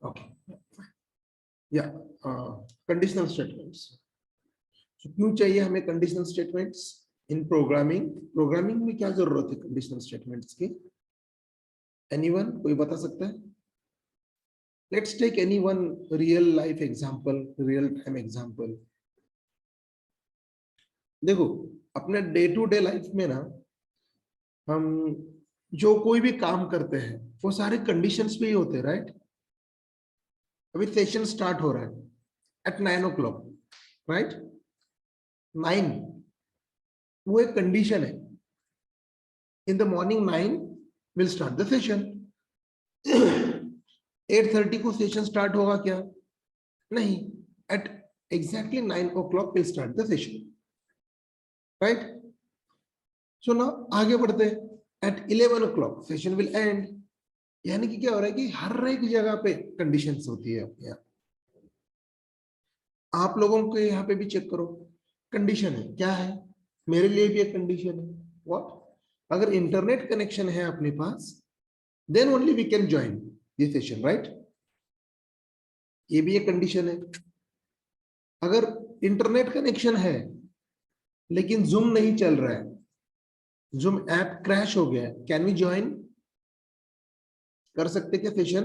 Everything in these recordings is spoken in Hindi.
ओके या कंडीशनल स्टेटमेंट्स। क्यों चाहिए हमें conditional statements in programming? Programming में क्या जरूरत है कंडीशनल स्टेटमेंट्स की? एनीवन, कोई बता सकता है? Let's take any one real life example, real time example. देखो अपने डे टू डे लाइफ में ना, हम जो कोई भी काम करते हैं वो सारे कंडीशंस पे ही होते हैं, राइट? अभी सेशन स्टार्ट हो रहा है एट 9 o'clock, राइट? 9 वो एक कंडीशन है। In the morning 9 will start the session. 8:30 को सेशन स्टार्ट होगा क्या? नहीं, at exactly 9 o'clock will start the session, right? So ना आगे बढ़ते हैं। At 11 o'clock session will end. यानी कि क्या हो रहा है कि हर एक जगह पे कंडीशंस होती है अपने यहाँ। आप लोगों के यहाँ पे भी चेक करो, कंडीशन है क्या है? मेरे लिए भी एक कंडीशन है। व्हाट? अगर इंटरनेट कनेक्शन है अपने पास, then only we can join this session, right? ये भी एक कंडीशन है। अगर इंटरनेट कनेक्शन है लेकिन जूम नहीं चल रहा है, जूम ऐप क्रैश हो गया है, कैन वी ज्वाइन? कर सकते क्या सेशन?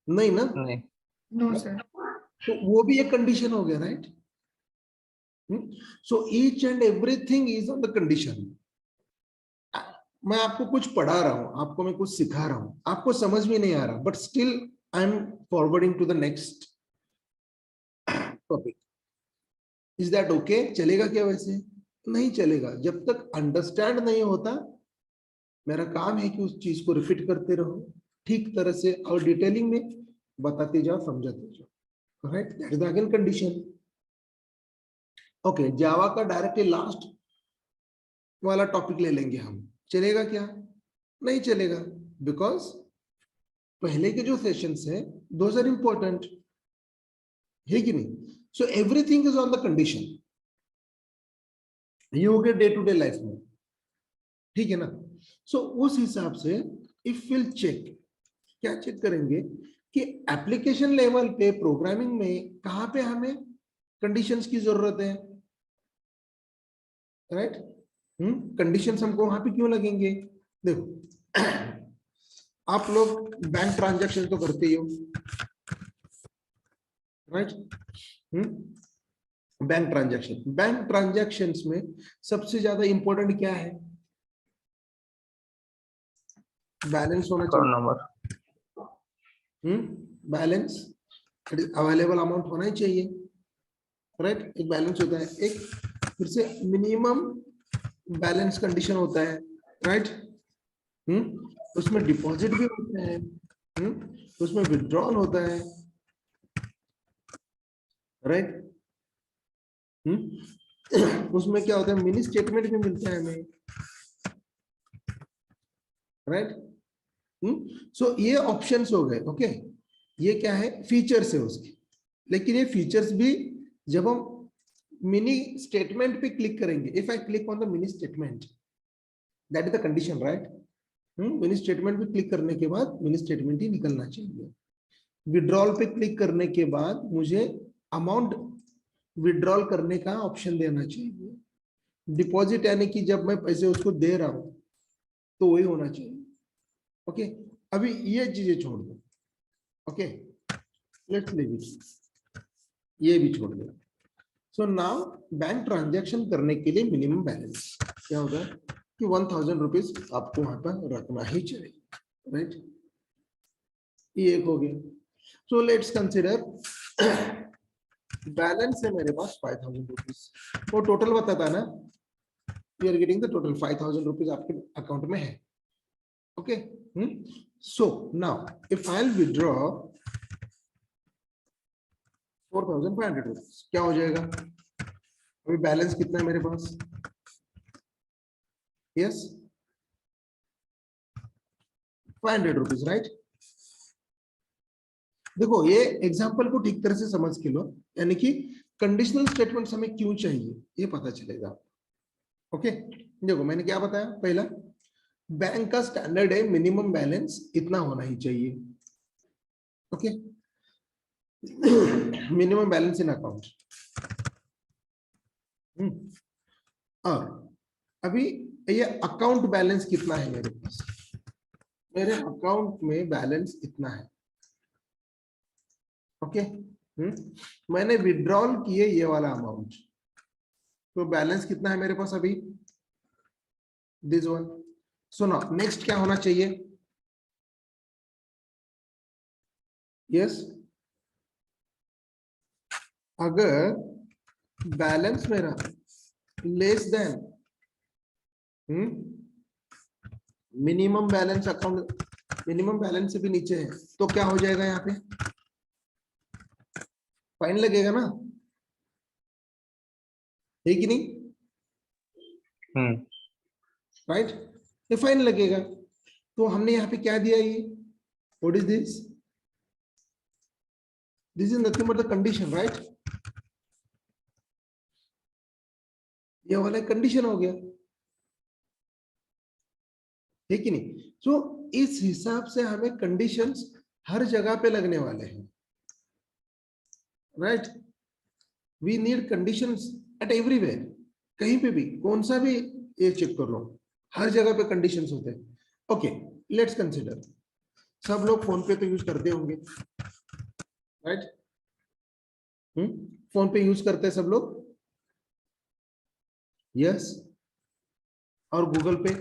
नहीं ना? नहीं। No sir. तो वो भी एक कंडीशन हो गया, right? So each and everything is on the condition. मैं आपको कुछ पढ़ा रहा हूं, आपको मैं कुछ सिखा रहा हूं, आपको समझ में नहीं आ रहा, but still I am forwarding to the next topic. Is that okay? चलेगा क्या वैसे? नहीं चलेगा जब तक अंडरस्टैंड नहीं होता। मेरा काम है कि उस चीज को रिपीट करते रहो ठीक तरह से और डिटेलिंग में बताते जाओ, समझाते जाओ, right? That is again condition. Okay, Java का डायरेक्टली लास्ट वाला टॉपिक ले लेंगे हम, चलेगा क्या? नहीं चलेगा, बिकॉज पहले के जो सेशंस है दोज आर इंपॉर्टेंट, है कि नहीं? So everything is on the condition. ये हो गया डे टू डे लाइफ में, ठीक है ना? सो उस हिसाब से इफ विल चेक, क्या चेक करेंगे कि एप्लीकेशन लेवल पे प्रोग्रामिंग में कहां पे हमें कंडीशंस की जरूरत है, राइट? कंडीशंस हमको वहां पे क्यों लगेंगे? देखो आप लोग बैंक ट्रांजैक्शन तो करते ही हो, राइट? बैंक ट्रांजैक्शंस में सबसे ज्यादा इंपॉर्टेंट क्या है? बैलेंस होना चाहिए। नंबर। बैलेंस, अवेलेबल अमाउंट होना ही चाहिए, राइट? एक बैलेंस होता है, एक फिर से मिनिमम बैलेंस कंडीशन होता है, राइट? उसमें डिपॉजिट भी होता है, उसमें विड्रॉल होता है, राइट? उसमें क्या होता है? मिनी स्टेटमेंट भी मिलता है हमें, राइट? सो ये ऑप्शंस हो गए, ओके? ये क्या है? फीचर्स है उसके। लेकिन ये फीचर्स भी जब हम मिनी स्टेटमेंट पे क्लिक करेंगे, if I click on the mini statement, that is the condition, right? Mini statement पे क्लिक करने के बाद मिनी स्टेटमेंट ही निकलना चाहिए। विड्रॉल पे क्लिक करने के बाद मुझे अमाउंट विड्रॉल करने का ऑप्शन देना चाहिए। डिपॉजिट यानी कि जब मैं पैसे उसको दे रहा हूं तो वही होना चाहिए, ओके? अभी ये चीजें छोड़ दो, ओके? लेट्स लीव इट, ये भी छोड़ दो। सो नाउ बैंक ट्रांजैक्शन करने के लिए मिनिमम बैलेंस क्या होगा कि 1000 रुपीज आपको वहां पर रखना ही चाहिए, राइट? ये एक हो गया। सो लेट्स कंसिडर बैलेंस है मेरे पास 5000 रुपीज, वो टोटल बताता है ना, you are getting the total 5000 rupees आपके अकाउंट में है, okay? So now if I will withdraw 4500 rupees, क्या हो जाएगा? अभी बैलेंस कितना है मेरे पास? Yes, 500 rupees, right? देखो ये एग्जांपल को ठीक तरह से समझ के लो, यानी कि कंडीशनल स्टेटमेंट्स हमें क्यों चाहिए ये पता चलेगा, ओके? देखो मैंने क्या बताया, पहला बैंक का स्टैंडर्ड है मिनिमम बैलेंस इतना होना ही चाहिए, ओके। मिनिमम बैलेंस इन अकाउंट। और अभी ये अकाउंट बैलेंस कितना है मेरे पास, मेरे अकाउंट में बैलेंस इतना है, ओके। मैंने विड्रॉल किए ये वाला अमाउंट, तो बैलेंस कितना है मेरे पास अभी, this one. So now next क्या होना चाहिए, यस अगर बैलेंस मेरा less than minimum balance account, minimum balance से भी नीचे है, तो क्या हो जाएगा, यहाँ पे फाइन लगेगा ना, है कि नहीं, राइट, ये फाइन लगेगा। तो हमने यहाँ पे क्या दिया, ये what is this, this is nothing but the condition, right, ये वाला कंडीशन हो गया, है कि नहीं। सो इस हिसाब से हमें कंडीशंस हर जगह पे लगने वाले हैं, right, we need conditions at everywhere, कहीं पे भी कौन सा भी ये चेक कर लो, हर जगह पे कंडीशंस होते हैं, ओके। लेट्स कंसिडर, सब लोग फोन पे तो यूज करते होंगे, राइट, फोन पे यूज करते हैं सब लोग, यस, और गूगल पे,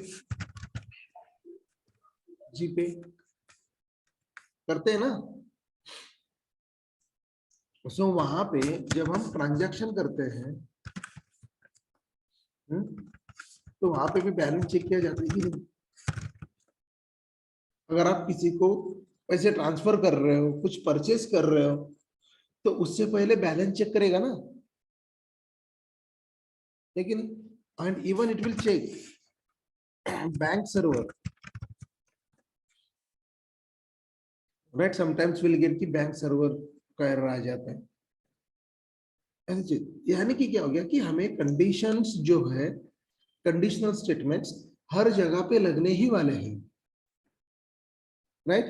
जीपे करते हैं ना। सो वहां पे जब हम ट्रांजैक्शन करते हैं, तो वहां पे भी बैलेंस चेक किया जाता है कि नहीं। अगर आप किसी को पैसे ट्रांसफर कर रहे हो, कुछ परचेस कर रहे हो, तो उससे पहले बैलेंस चेक करेगा ना, लेकिन and even it will cheque bank server, right, sometimes will get कि बैंक सर्वर का एरर आ जाता है, ऐसी चीज। यानी कि क्या हो गया कि हमें कंडीशंस जो है, कंडीशनल स्टेटमेंट्स हर जगह पे लगने ही वाले हैं, राइट।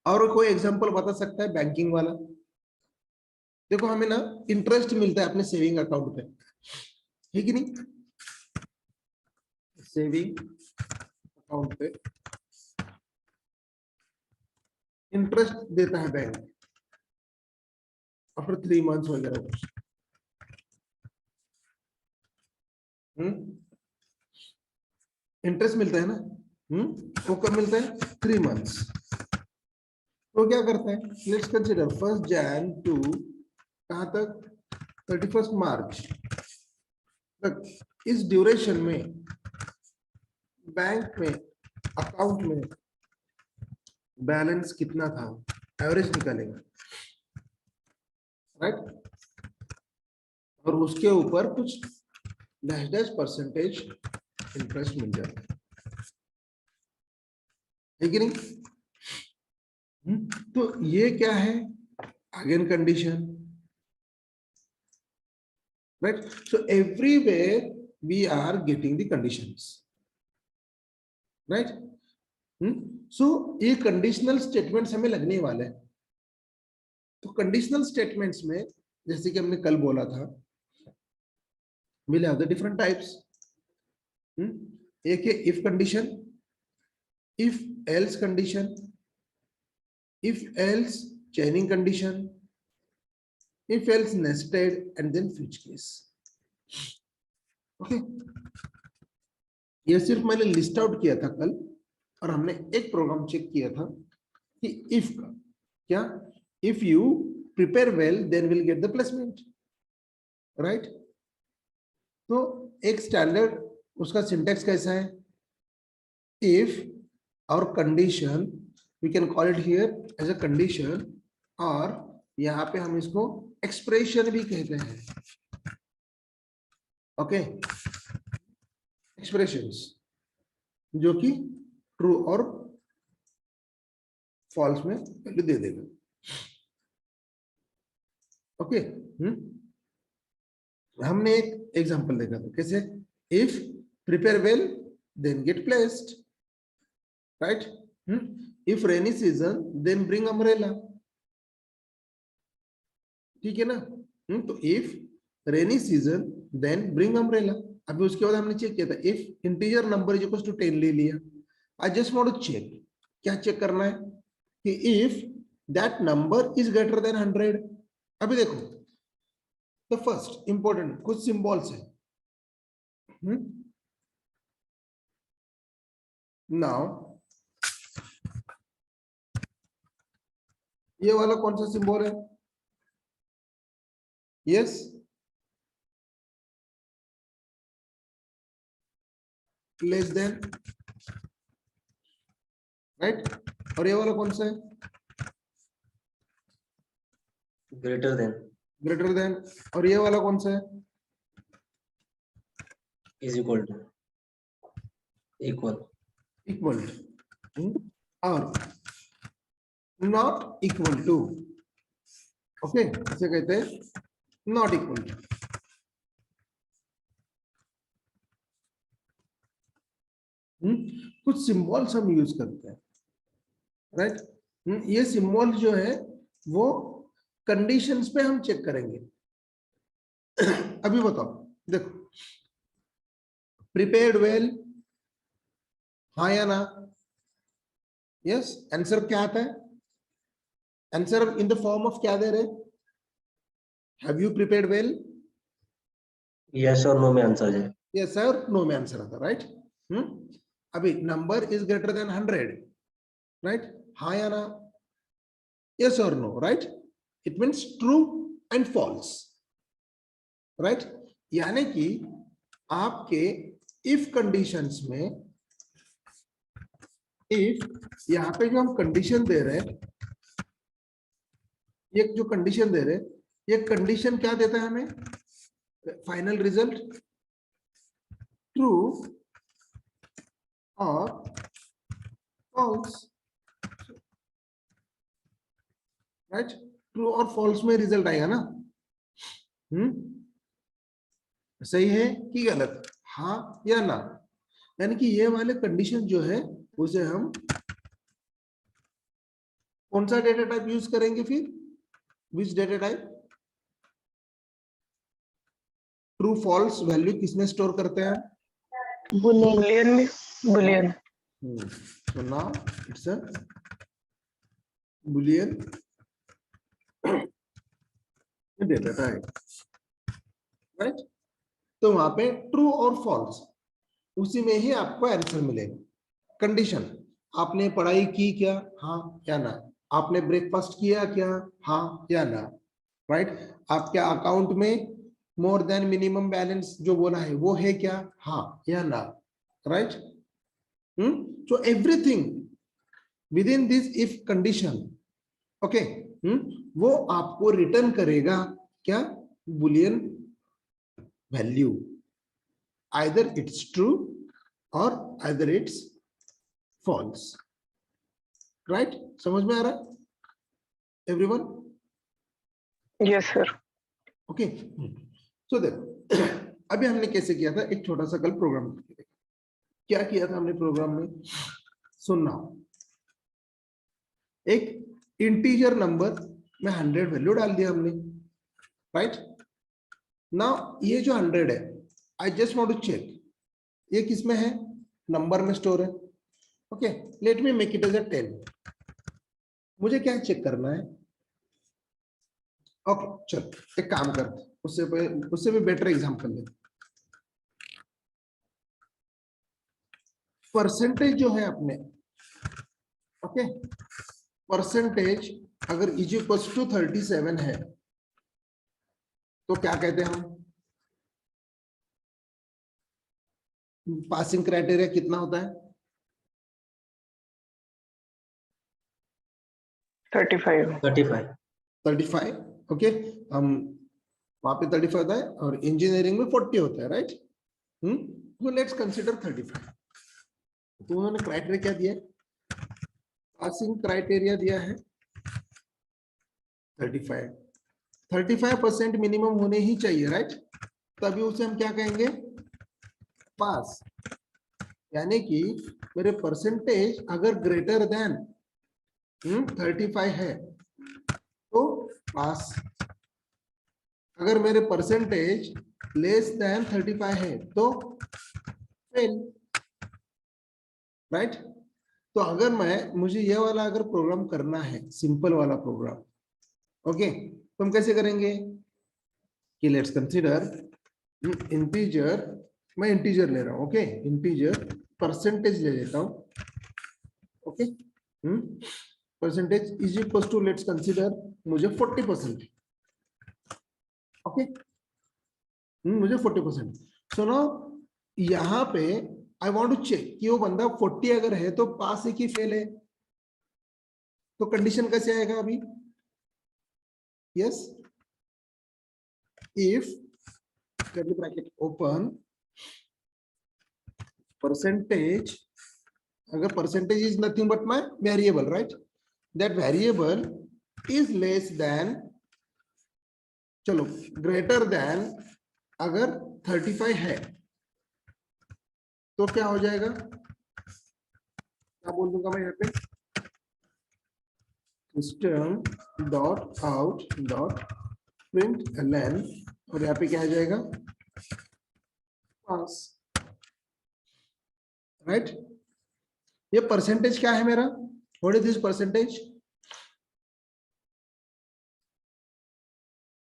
और कोई एग्जांपल बता सकता है बैंकिंग वाला, देखो हमें ना इंटरेस्ट मिलता है अपने सेविंग अकाउंट पे, है कि नहीं, सेविंग अकाउंट पे इंटरेस्ट देता है बैंक आफ्टर 3 मंथ्स वगैरह कुछ, इंटरेस्ट मिलता है ना, वो कब मिलता है, 3 मंथ्स। तो क्या करता है, लेट्स कंसीडर 1 जैन टू कहां तक, 31 मार्च तक, इस ड्यूरेशन में बैंक में अकाउंट में बैलेंस कितना था, एवरेज निकालेगा, राइट, और उसके ऊपर कुछ डैश डैश परसेंटेज इंटरेस्ट मिल जाता है कि नहीं। तो ये क्या है, again condition, right. So everywhere we are getting the conditions, right. So ये कंडीशनल स्टेटमेंट्स हमें लगने वाले हैं। तो कंडीशनल स्टेटमेंट्स में जैसे कि हमने कल बोला था, we'll have the different types, एक है if condition, if else condition, if else chaining condition, if else nested, and then switch case, okay. ये सिर्फ मैंने लिस्ट आउट किया था कल, और हमने एक प्रोग्राम चेक किया था कि इफ का क्या, if you prepare well then will get the placement, right. तो एक स्टैंडर्ड उसका सिंटेक्स कैसा है, इफ और condition, we can call it here as a condition, और यहाँ पे हम इसको एक्सप्रेशन भी कहते हैं, ओके, एक्सप्रेशंस जो कि ट्रू और फॉल्स में वैल्यू दे देगा, ओके। हमने एक एग्जांपल देखा था कैसे, if prepare well then get placed, right? if rainy season then bring umbrella, ठीक है ना? तो if rainy season then bring umbrella. अभी उसके बाद हमने चेक किया था if integer number is equals to 10 ले लिया. I just want to check, क्या चेक करना है कि if that number is greater than 100. अभी देखो the first important कुछ symbols है. Now ये वाला कौन सा सिंबल है? Yes, less than, right? और ये वाला कौन सा है? Greater than. Greater than. और ये वाला कौन सा है? Is equal to. Equal. Equal और नॉट इक्वल टू. ओके, इसे कहते हैं नॉट इक्वल टू. कुछ सिंबल्स हम यूज करते हैं, राइट? ये सिंबल जो है वो कंडीशंस पे हम चेक करेंगे. अभी बताओ, देखो प्रिपेयर्ड वेल, हाँ या ना? यस, आंसर क्या आता है? Answer in the form of क्या दे रहे? Have you prepared well? Yes और नो में आंसर है. यस सर, नो में आंसर आता, राइट? अभी number is greater than 100, right? हाँ या ना? यस और no, right? It means true and false, right? यानी कि आपके इफ कंडीशंस में, इफ यहाँ पे जो हम कंडीशन दे रहे हैं, ये जो कंडीशन दे रहे हैं, ये कंडीशन क्या देता है हमें? फाइनल रिजल्ट ट्रू और फॉल्स, राइट? ट्रू और फॉल्स में रिजल्ट आएगा ना? सही है कि गलत? हाँ या ना? यानी कि ये वाले कंडीशन जो है उसे हम कौन सा डेटा टाइप यूज करेंगे फिर? Which data type? True false value किसमें स्टोर करते हैं? बुलियन में. Boolean. So now it's a boolean data type, right? तो वहां पे ट्रू और फॉल्स, उसी में ही आपको आंसर मिलेगा. कंडीशन, आपने पढ़ाई की क्या? हाँ या ना? आपने ब्रेकफास्ट किया क्या? हाँ या ना? राइट? आपके अकाउंट में मोर देन मिनिमम बैलेंस जो बोला है वो है क्या? हाँ या ना? Right? So everything within this if condition, okay, वो आपको रिटर्न करेगा क्या? Boolean value. either it's true or either it's false, right? समझ में आ रहा है everyone? Yes sir. ओके, सो देखो अभी हमने कैसे किया था, एक छोटा सा कल प्रोग्राम क्या किया था हमने प्रोग्राम में? सुनना, एक इंटीजर नंबर में 100 वैल्यू डाल दिया हमने, राइट? नाउ ये जो 100 है, I just want to check ये किसमें है? नंबर में स्टोर है. Okay, let me make it as a 10. मुझे क्या चेक करना है? ओके, चल एक काम करते, उससे भी बेटर एग्जांपल ले. परसेंटेज जो है अपने, ओके, परसेंटेज अगर इज इक्वल टू 37 है तो क्या कहते हैं हम? पासिंग क्राइटेरिया कितना होता है? 35. ओके, हम वहां पे 35 होता है और इंजीनियरिंग में 40 होता है, राइट? तो लेट्स कंसीडर 35. तो उन्होंने क्राइटेरिया क्या दिया? पासिंग क्राइटेरिया दिया है 35. 35% मिनिमम होने ही चाहिए, राइट? तभी उसे हम क्या कहेंगे? पास, यानी कि मेरे परसेंटेज अगर ग्रेटर देन 35 है तो पास, अगर मेरे परसेंटेज लेस देन 35 है तो फेल, राइट। तो अगर मुझे ये वाला अगर प्रोग्राम करना है, सिंपल वाला प्रोग्राम, ओके, तो हम कैसे करेंगे कि लेट्स कंसीडर इंटीजर, मैं इंटीजर ले रहा हूं, ओके, इंटीजर परसेंटेज ले लेता हूं, okay, percentage is equal to, let's consider मुझे 40%, ओके, मुझे 40%। सो नाउ यहाँ पे आई वांट टू चेक कि वो बंदा 40 अगर है तो पास है कि फेल है, तो कंडीशन कैसे आएगा अभी, yes, if curly bracket open percentage, अगर percentage is nothing but my variable, right, that variable is less than, चलो greater than अगर 35 है तो क्या हो जाएगा, क्या बोल दूंगा मैं यहाँ पे, system dot out dot println, और यहाँ पे क्या आ जाएगा, पास, राइट। ये परसेंटेज क्या है मेरा, what is this percentage,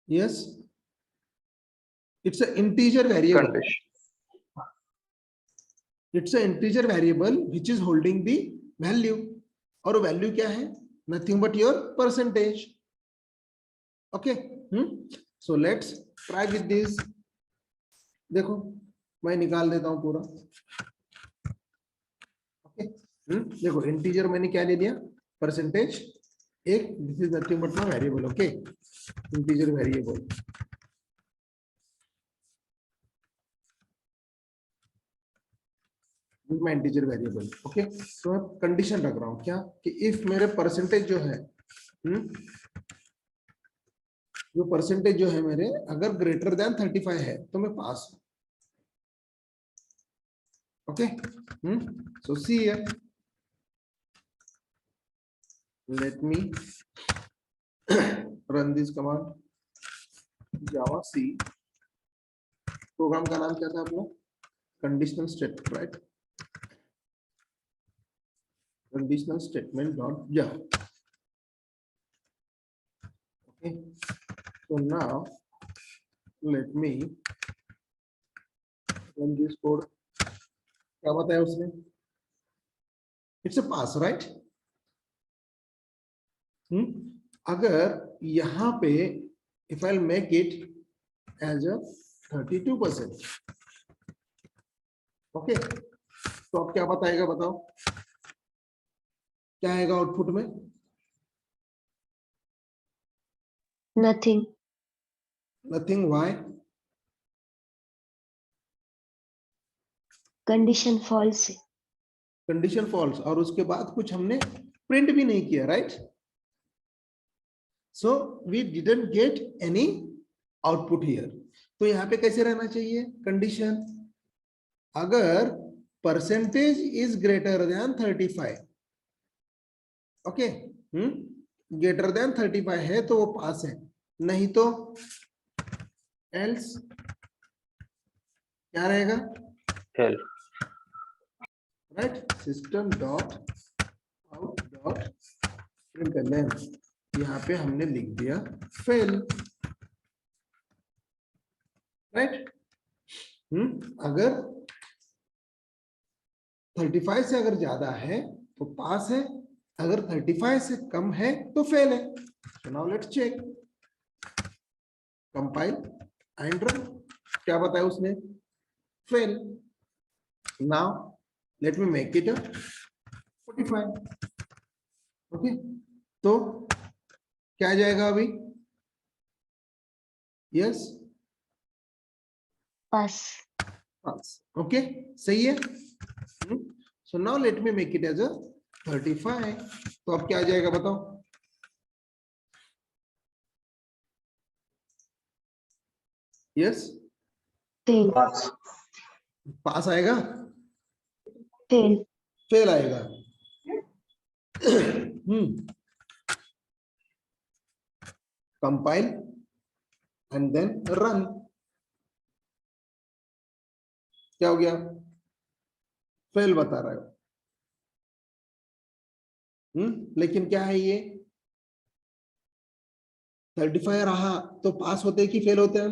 yes, it's a integer variable, Condition. It's a integer variable which is holding the value, और वैल्यू क्या है, nothing but your percentage, okay. So let's try with this, देखो मैं निकाल देता हूं पूरा, ओके, देखो इंटीजर मैंने क्या ले लिया, परसेंटेज, एक, this is nothing but my variable, okay, integer variable, मैं इंटीजर वेरिएबल, ओके। तो मैं कंडीशन रख रहा हूं क्या, कि इफ मेरे परसेंटेज जो है, जो परसेंटेज जो है मेरे अगर ग्रेटर देन 35 है तो मैं पास हूं, okay. So see here, let me run this command, javac, program का नाम क्या था अपना, conditional statement, right, conditional statement dot java, okay. So now let me run this code, क्या बताया उसने, it's a pass, right, अगर यहाँ पे if I'll make it as a 32%, okay, तो अब क्या बताएगा, बताओ क्या आएगा आउटपुट में, Nothing. Nothing, why, Condition false है. कंडीशन फॉल्स, और उसके बाद कुछ हमने प्रिंट भी नहीं किया, right, so we didn't get any output here. तो यहाँ पे कैसे रहना चाहिए कंडीशन, अगर percentage is greater than 35, okay, greater than 35 है तो वो पास है, नहीं तो एल्स क्या रहेगा, Hell. Right, system dot out dot println, यहाँ पे हमने लिख दिया फेल, राइट। अगर 35 से अगर ज्यादा है तो पास है, अगर 35 से कम है तो फेल है। So now let's check, compile and run, क्या बताया उसने, fail. Now let me make it 45, okay, तो क्या आ जाएगा अभी, यस, Pass. पास, ओके, सही है। So now let me make it as a 35, तो अब क्या आ जाएगा बताओ, यस, Fail. पास, पास आएगा, fail, फेल आएगा। कंपाइल एंड देन रन, क्या हो गया, फेल बता रहा है। लेकिन क्या है ये 35 रहा तो पास होते कि फेल होते हैं?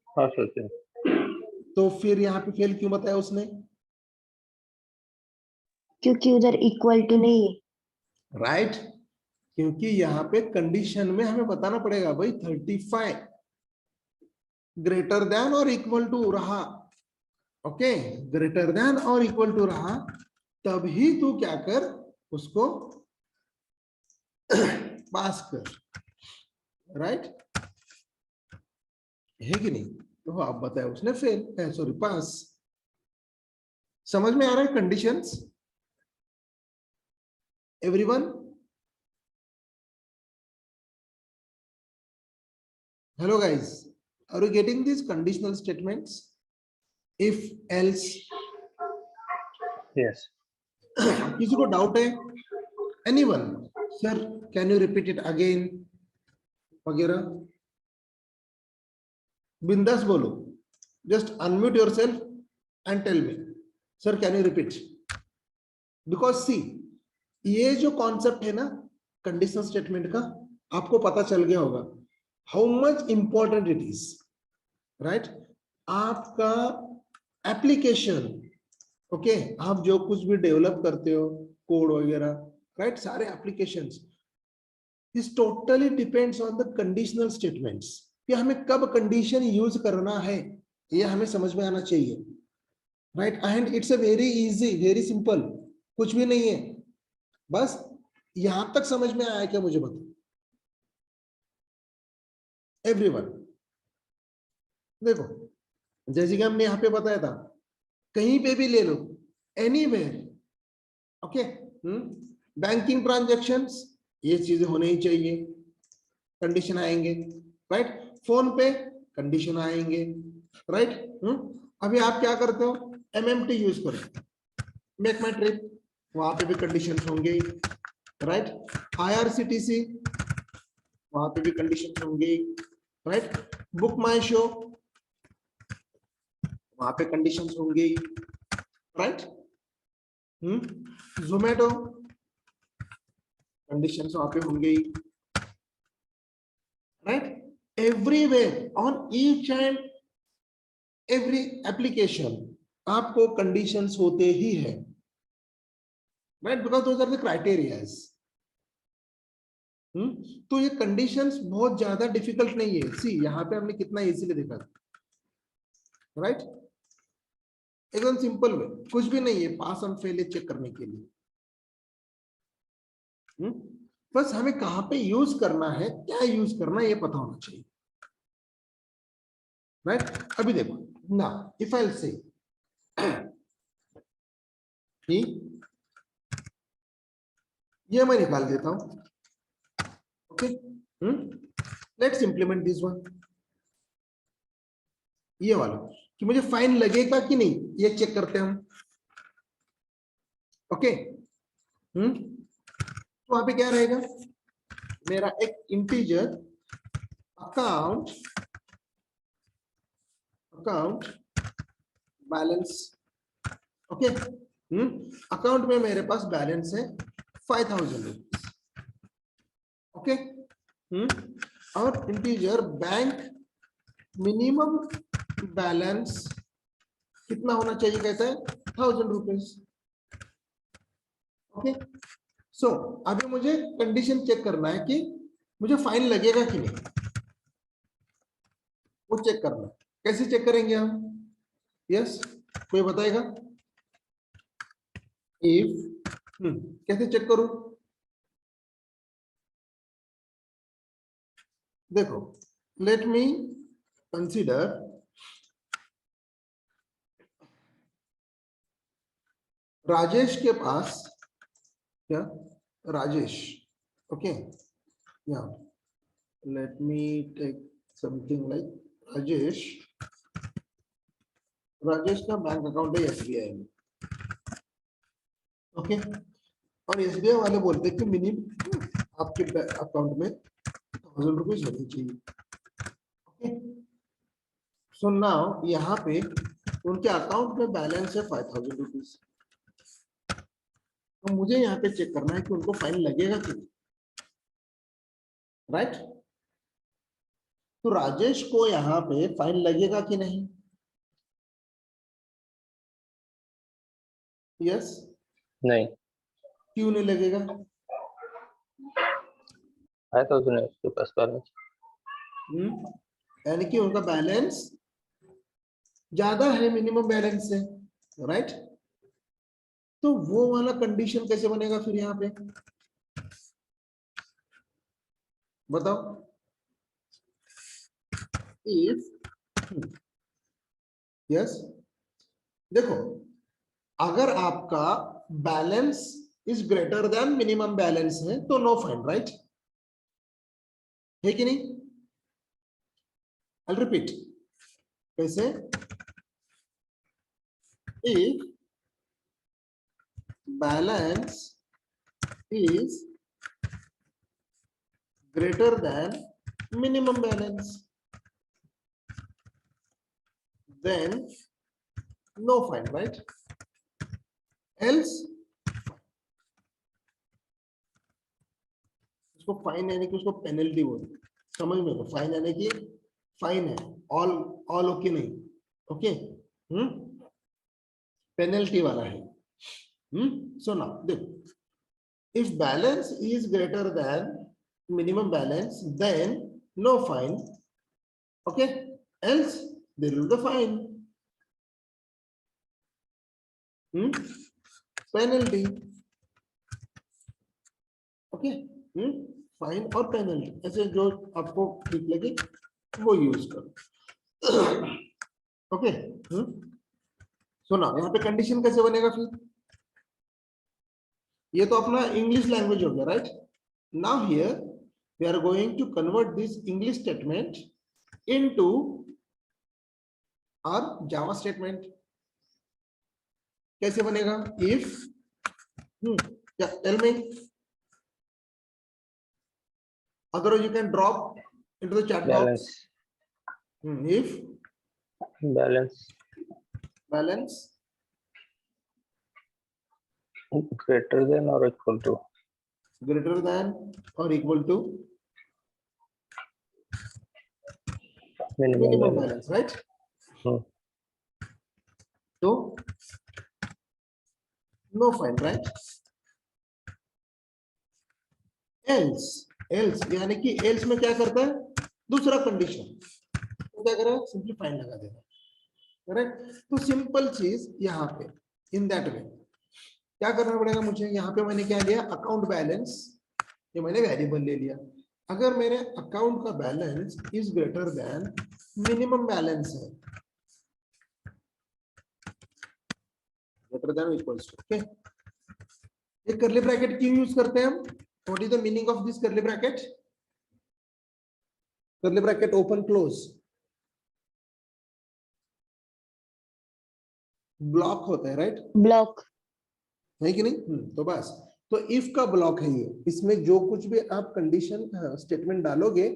पास होते हैं। तो फिर यहाँ पे फेल क्यों बताया उसने? क्योंकि उधर इक्वल टू नहीं है। राइट, क्योंकि यहाँ पे कंडीशन में हमें बताना पड़ेगा भाई 35 ग्रेटर देन और इक्वल टू रहा, ओके, ग्रेटर देन और इक्वल टू रहा, तभी तू क्या कर, उसको पास कर, राइट है कि नहीं? तो आप बताया उसने फेल, सॉरी पास। समझ में आ रहा है conditions everyone? Hello guys, are you getting this conditional statements? If else, Yes. किसी को डाउट है? Anyone? Sir can you repeat it again वगैरह? बिंदास बोलो, just unmute yourself and tell me sir can you repeat, because see ये जो कॉन्सेप्ट है ना कंडीशनल स्टेटमेंट का, आपको पता चल गया होगा how much important it is, right? आपका एप्लीकेशन, ओके, आप जो कुछ भी डेवलप करते हो कोड वगैरह, राइट, सारे applications is totally depends on the conditional statements, कि हमें कब कंडीशन यूज करना है ये हमें समझ में आना चाहिए, right? And it's a very easy, very simple, कुछ भी नहीं है, बस यहां तक समझ में आया क्या मुझे बताओ एवरीवन? देखो जैसे कि हमने यहाँ पे बताया था, कहीं पे भी ले लो, एनीवेयर, ओके, बैंकिंग ट्रांजैक्शंस, ये चीजें होने ही चाहिए, कंडीशन आएंगे, राइट? फोन पे कंडीशन आएंगे, राइट? अभी आप क्या करते हो, MMT यूज करो, मेक माई ट्रिप, वहां पे भी कंडीशन होंगे, राइट? IRCTC, वहां पे भी कंडीशन होंगे, राइट? बुक माई शो, वहां पे कंडीशन होंगे, राइट? जोमेटो, कंडीशन वहां पे होंगे, right? Everywhere on each and every application आपको कंडीशंस होते ही है, right? Because those are the criterias. तो ये कंडीशंस बहुत ज्यादा डिफिकल्ट नहीं है, सी यहाँ पे हमने कितना इजीली देखा, राइट? एकदम सिंपल वे, कुछ भी नहीं है पास और फेल चेक करने के लिए। बस हमें कहां पे यूज करना है, क्या यूज करना है, ये पता होना चाहिए, राइट? अभी देखो ना, इफ आई से ये मैं निकाल देता हूं, okay, let's implement this one, ये वाला, कि मुझे फाइन लगेगा कि नहीं ये चेक करते हैं हम, ओके। तो वहां पे क्या रहेगा, मेरा एक integer account balance, okay, account में मेरे पास बैलेंस है 5000 रुपीज, ओके, और इंटीजर बैंक मिनिमम बैलेंस कितना होना चाहिए, कहता है 1000 रुपीज, ओके। सो अभी मुझे कंडीशन चेक करना है कि मुझे फाइन लगेगा कि नहीं, वो चेक करना है। कैसे चेक करेंगे हम? यस, कोई बताएगा? इफ कैसे चेक करूं? देखो, लेट मी कंसीडर राजेश के पास, क्या राजेश, ओके, या let me take something like Rajesh Rajesh का बैंक अकाउंट है SBI में, ओके, और SBI वाले बोलते हैं कि मिनिमम आपके अकाउंट में 1000 रुपीज होनी चाहिए, ओके। सो नाउ यहाँ पे उनके अकाउंट में बैलेंस है 5000 रुपीज, तो मुझे यहाँ पे चेक करना है कि उनको फाइन लगेगा कि नहीं, राइट। तो राजेश को यहाँ पे फाइन लगेगा कि नहीं? यस, नहीं, क्यों नहीं लगेगा? 5000 है उसके पास बैलेंस। यानी कि उनका बैलेंस ज्यादा है मिनिमम बैलेंस से, राइट। तो वो वाला कंडीशन कैसे बनेगा फिर यहाँ पे बताओ? इफ यस, देखो अगर आपका balance is greater than minimum balance है तो नो फाइन, राइट, है कि नहीं? I'll repeat, कैसे? If balance is greater than minimum balance, then no fine, right? Else उसको फाइन यानी कि उसको पेनल्टी बोलते, समझ में लो, फाइन यानी कि फाइन है, ऑल ओके नहीं, ओके, पेनल्टी वाला है। सो नाउ देखो, if balance is greater than minimum balance then no fine, okay, else there will be fine, penalty, okay, fine और पेनल्टी, ऐसे जो आपको ठीक लगे वो यूज करो, ओके। सुना, यहाँ पे कंडीशन कैसे बनेगा फिर? ये तो अपना इंग्लिश लैंग्वेज हो गया, right. Now here we are going to convert this English statement into our Java statement. कैसे बनेगा? If tell me, otherwise you can drop into the chat balance box. If balance greater than or equal to greater than or equal to minimum balance, right? So no fine, right? Else यानी कि else में क्या करता है? दूसरा कंडीशन तो क्या करेगा? सिंपली फाइन लगा देगा, करेक्ट। तो सिंपल चीज यहाँ पे इन दैट वे क्या करना पड़ेगा मुझे? यहाँ पे मैंने क्या लिया? अकाउंट बैलेंस, ये मैंने वेरिएबल ले लिया। अगर मेरे अकाउंट का balance is greater than minimum balance है, greater than equals to, okay, ये कर्ली ब्रैकेट क्यों यूज करते हैं हम? What is the meaning of this curly bracket? Curly bracket open close, block होता है, राइट? ब्लॉक है कि नहीं? तो बस, तो इफ का ब्लॉक है ये, इसमें जो कुछ भी आप कंडीशन स्टेटमेंट डालोगे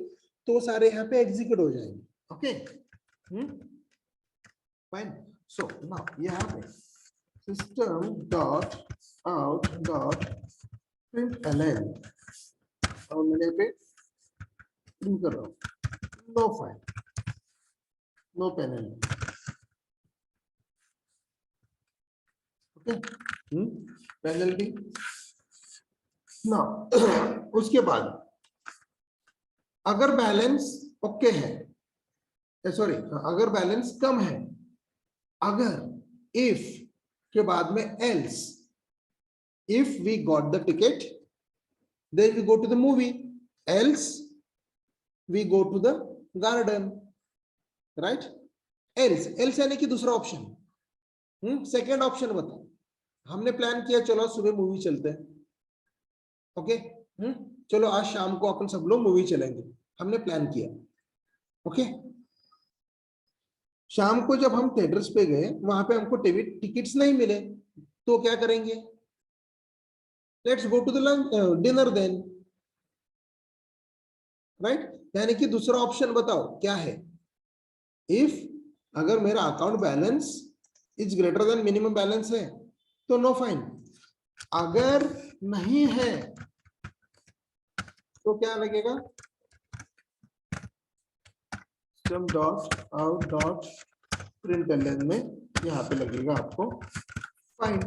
तो सारे यहाँ पे एग्जीक्यूट हो जाएंगे, ओके, फाइन। सो नाउ यहाँ पे system dot out dot println, और मैंने पे प्रिंट कर रहा हूँ no fine, no penalty, okay, penalty ना। उसके बाद अगर बैलेंस ओके है, सॉरी, अगर बैलेंस कम है, अगर इफ के बाद में else, if we got the ticket then we go to the movie, else we go to the garden, right. Else यानी कि दूसरा ऑप्शन, सेकेंड ऑप्शन बता, हमने प्लान किया चलो सुबह मूवी चलते हैं, ओके, चलो आज शाम को अपन सब लोग मूवी चलेंगे, हमने प्लान किया, ओके। शाम को जब हम थिएटर्स पे गए वहां पे हमको टिकट्स नहीं मिले, तो क्या करेंगे? Let's go to the lunch dinner then, right? यानी कि दूसरा ऑप्शन बताओ क्या है? इफ अगर मेरा account balance is greater than minimum balance है तो नो फाइन, अगर नहीं है तो क्या लगेगा? System dot out dot println में यहाँ पे लगेगा आपको फाइन।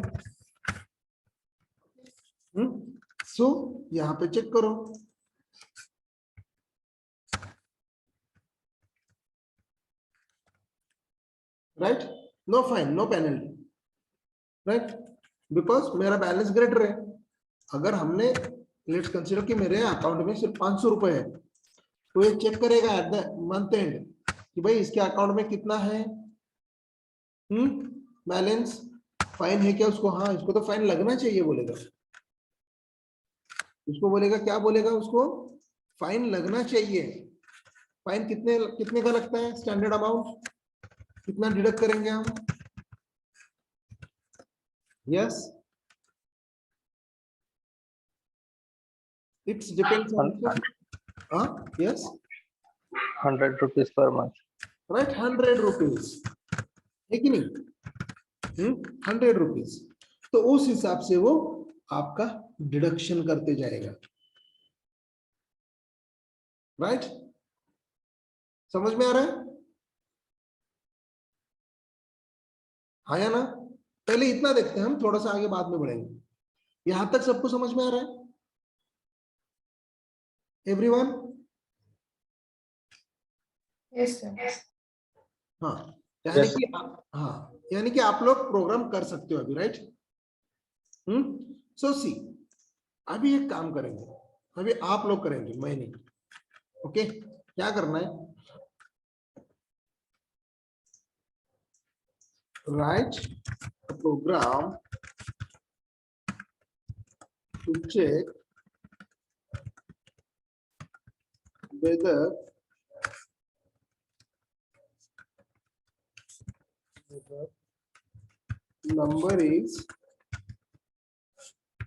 सो यहाँ पे चेक करो, right? No fine, no penalty, right? Because मेरा बैलेंस ग्रेटर है। अगर हमने लेट्स कंसीडर कि मेरे अकाउंट में सिर्फ 500 रुपए है, तो ये चेक करेगा एट द मंथ एंड कि भाई इसके अकाउंट में कितना है बैलेंस, फाइन है क्या उसको? हाँ, इसको तो फाइन लगना चाहिए बोलेगा। उसको बोलेगा, क्या बोलेगा उसको? फाइन लगना चाहिए। फाइन कितने कितने का लगता है? स्टैंडर्ड अमाउंट कितना डिडक्ट करेंगे हम? यस, इट्स डिपेंड्स ऑन, हाँ yes, 100 rupees per month. Right, 100 rupees है कि नहीं? 100 रुपीज। तो उस हिसाब से वो आपका डिडक्शन करते जाएगा, राइट? समझ में आ रहा है? हाँ या ना? पहले इतना देखते हैं हम, थोड़ा सा आगे बाद में बढ़ेंगे। यहां तक सबको समझ में आ रहा है एवरीवन? Yes sir. हाँ, यानी Yes. कि हाँ, यानी कि आप लोग प्रोग्राम कर सकते हो अभी, राइट? सो सी, अभी एक काम करेंगे, अभी आप लोग करेंगे, मैं नहीं। ओके, क्या करना है? Write program to check whether number is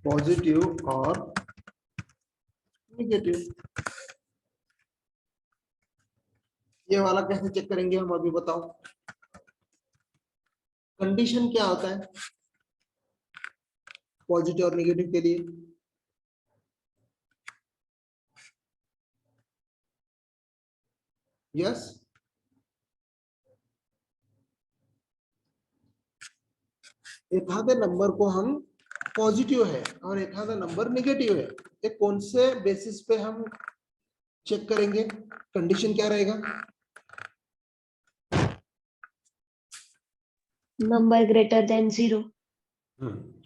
positive or negative। ये वाला कैसे चेक करेंगे हम, अभी बताओ। कंडीशन क्या होता है पॉजिटिव और नेगेटिव के लिए? यस, एखादे नंबर को हम पॉजिटिव है और एखादा नंबर नेगेटिव है, ये कौन से बेसिस पे हम चेक करेंगे? कंडीशन क्या रहेगा? Number greater than 0.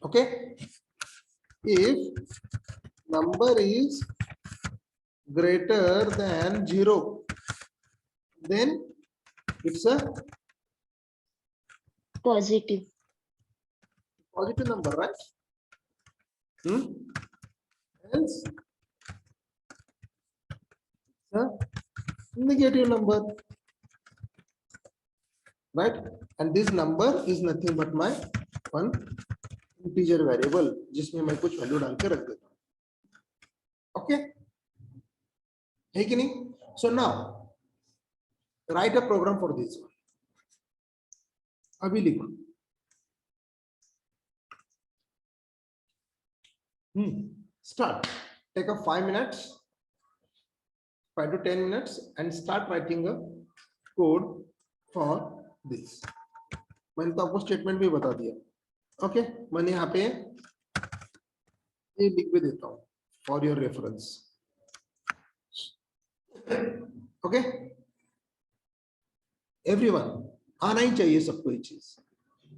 Okay, if number is greater than 0, then it's a Positive. positive number, right? Else a negative number, right? And this number is nothing but my one integer variable जिसमें मैं कुछ वैल्यू डाल के रख देता हूँ। ओके, है कि नहीं? So now write a program for this. अभी लिखो, start, take a 5 minutes, 5 to 10 minutes and start writing a code for this। मैंने तो आपको स्टेटमेंट भी बता दिया। ओके, मैंने यहाँ पे ये लिख भी देता हूँ for your reference. Okay, everyone आना ही चाहिए सबको ये चीज,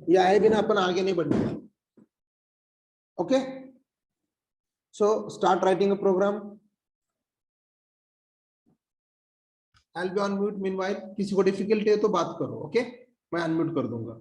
ये आए बिना अपन आगे नहीं बढ़ने। Okay, so start writing a program. I will be on mute meanwhile, किसी को डिफिकल्टी है तो बात करो। ओके, मैं अनम्यूट कर दूंगा।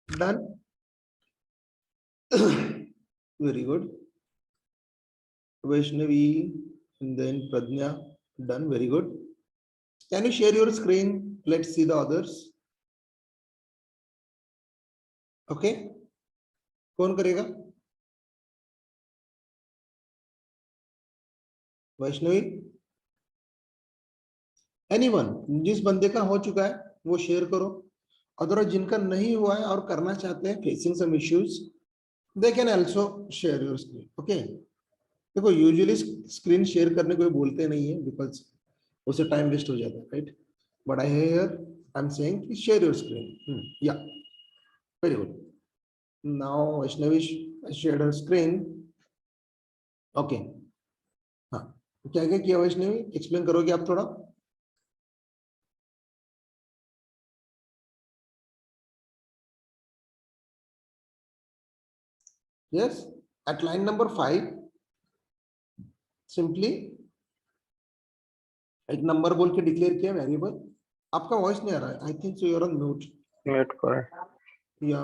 Done. Very good. Vaishnavi and then Pradnya. Done. Very good. Can you share your screen? Let's see the others. Okay. कौन करेगा? वैष्णवी? Anyone? जिस बंदे का हो चुका है वो शेयर करो. अदरवाइज जिनका नहीं हुआ है और करना चाहते हैं, facing some issues, they can also share your screen. Okay. देखो यूजुअली स्क्रीन शेयर करने को बोलते नहीं है बिकॉज उससे टाइम वेस्ट हो जाता है, right? But I here I am saying share your screen. Yeah very good. Now Vaishnavi share her screen. Okay. हाँ, क्या क्या किया वैष्णवी? एक्सप्लेन करोगे आप थोड़ा? Yes, at line number 5 simply एक नंबर बोल के डिक्लेयर किया वेरिएबल. आपका वॉइस नहीं आ रहा है. I think so you are on mute. Mute करें. या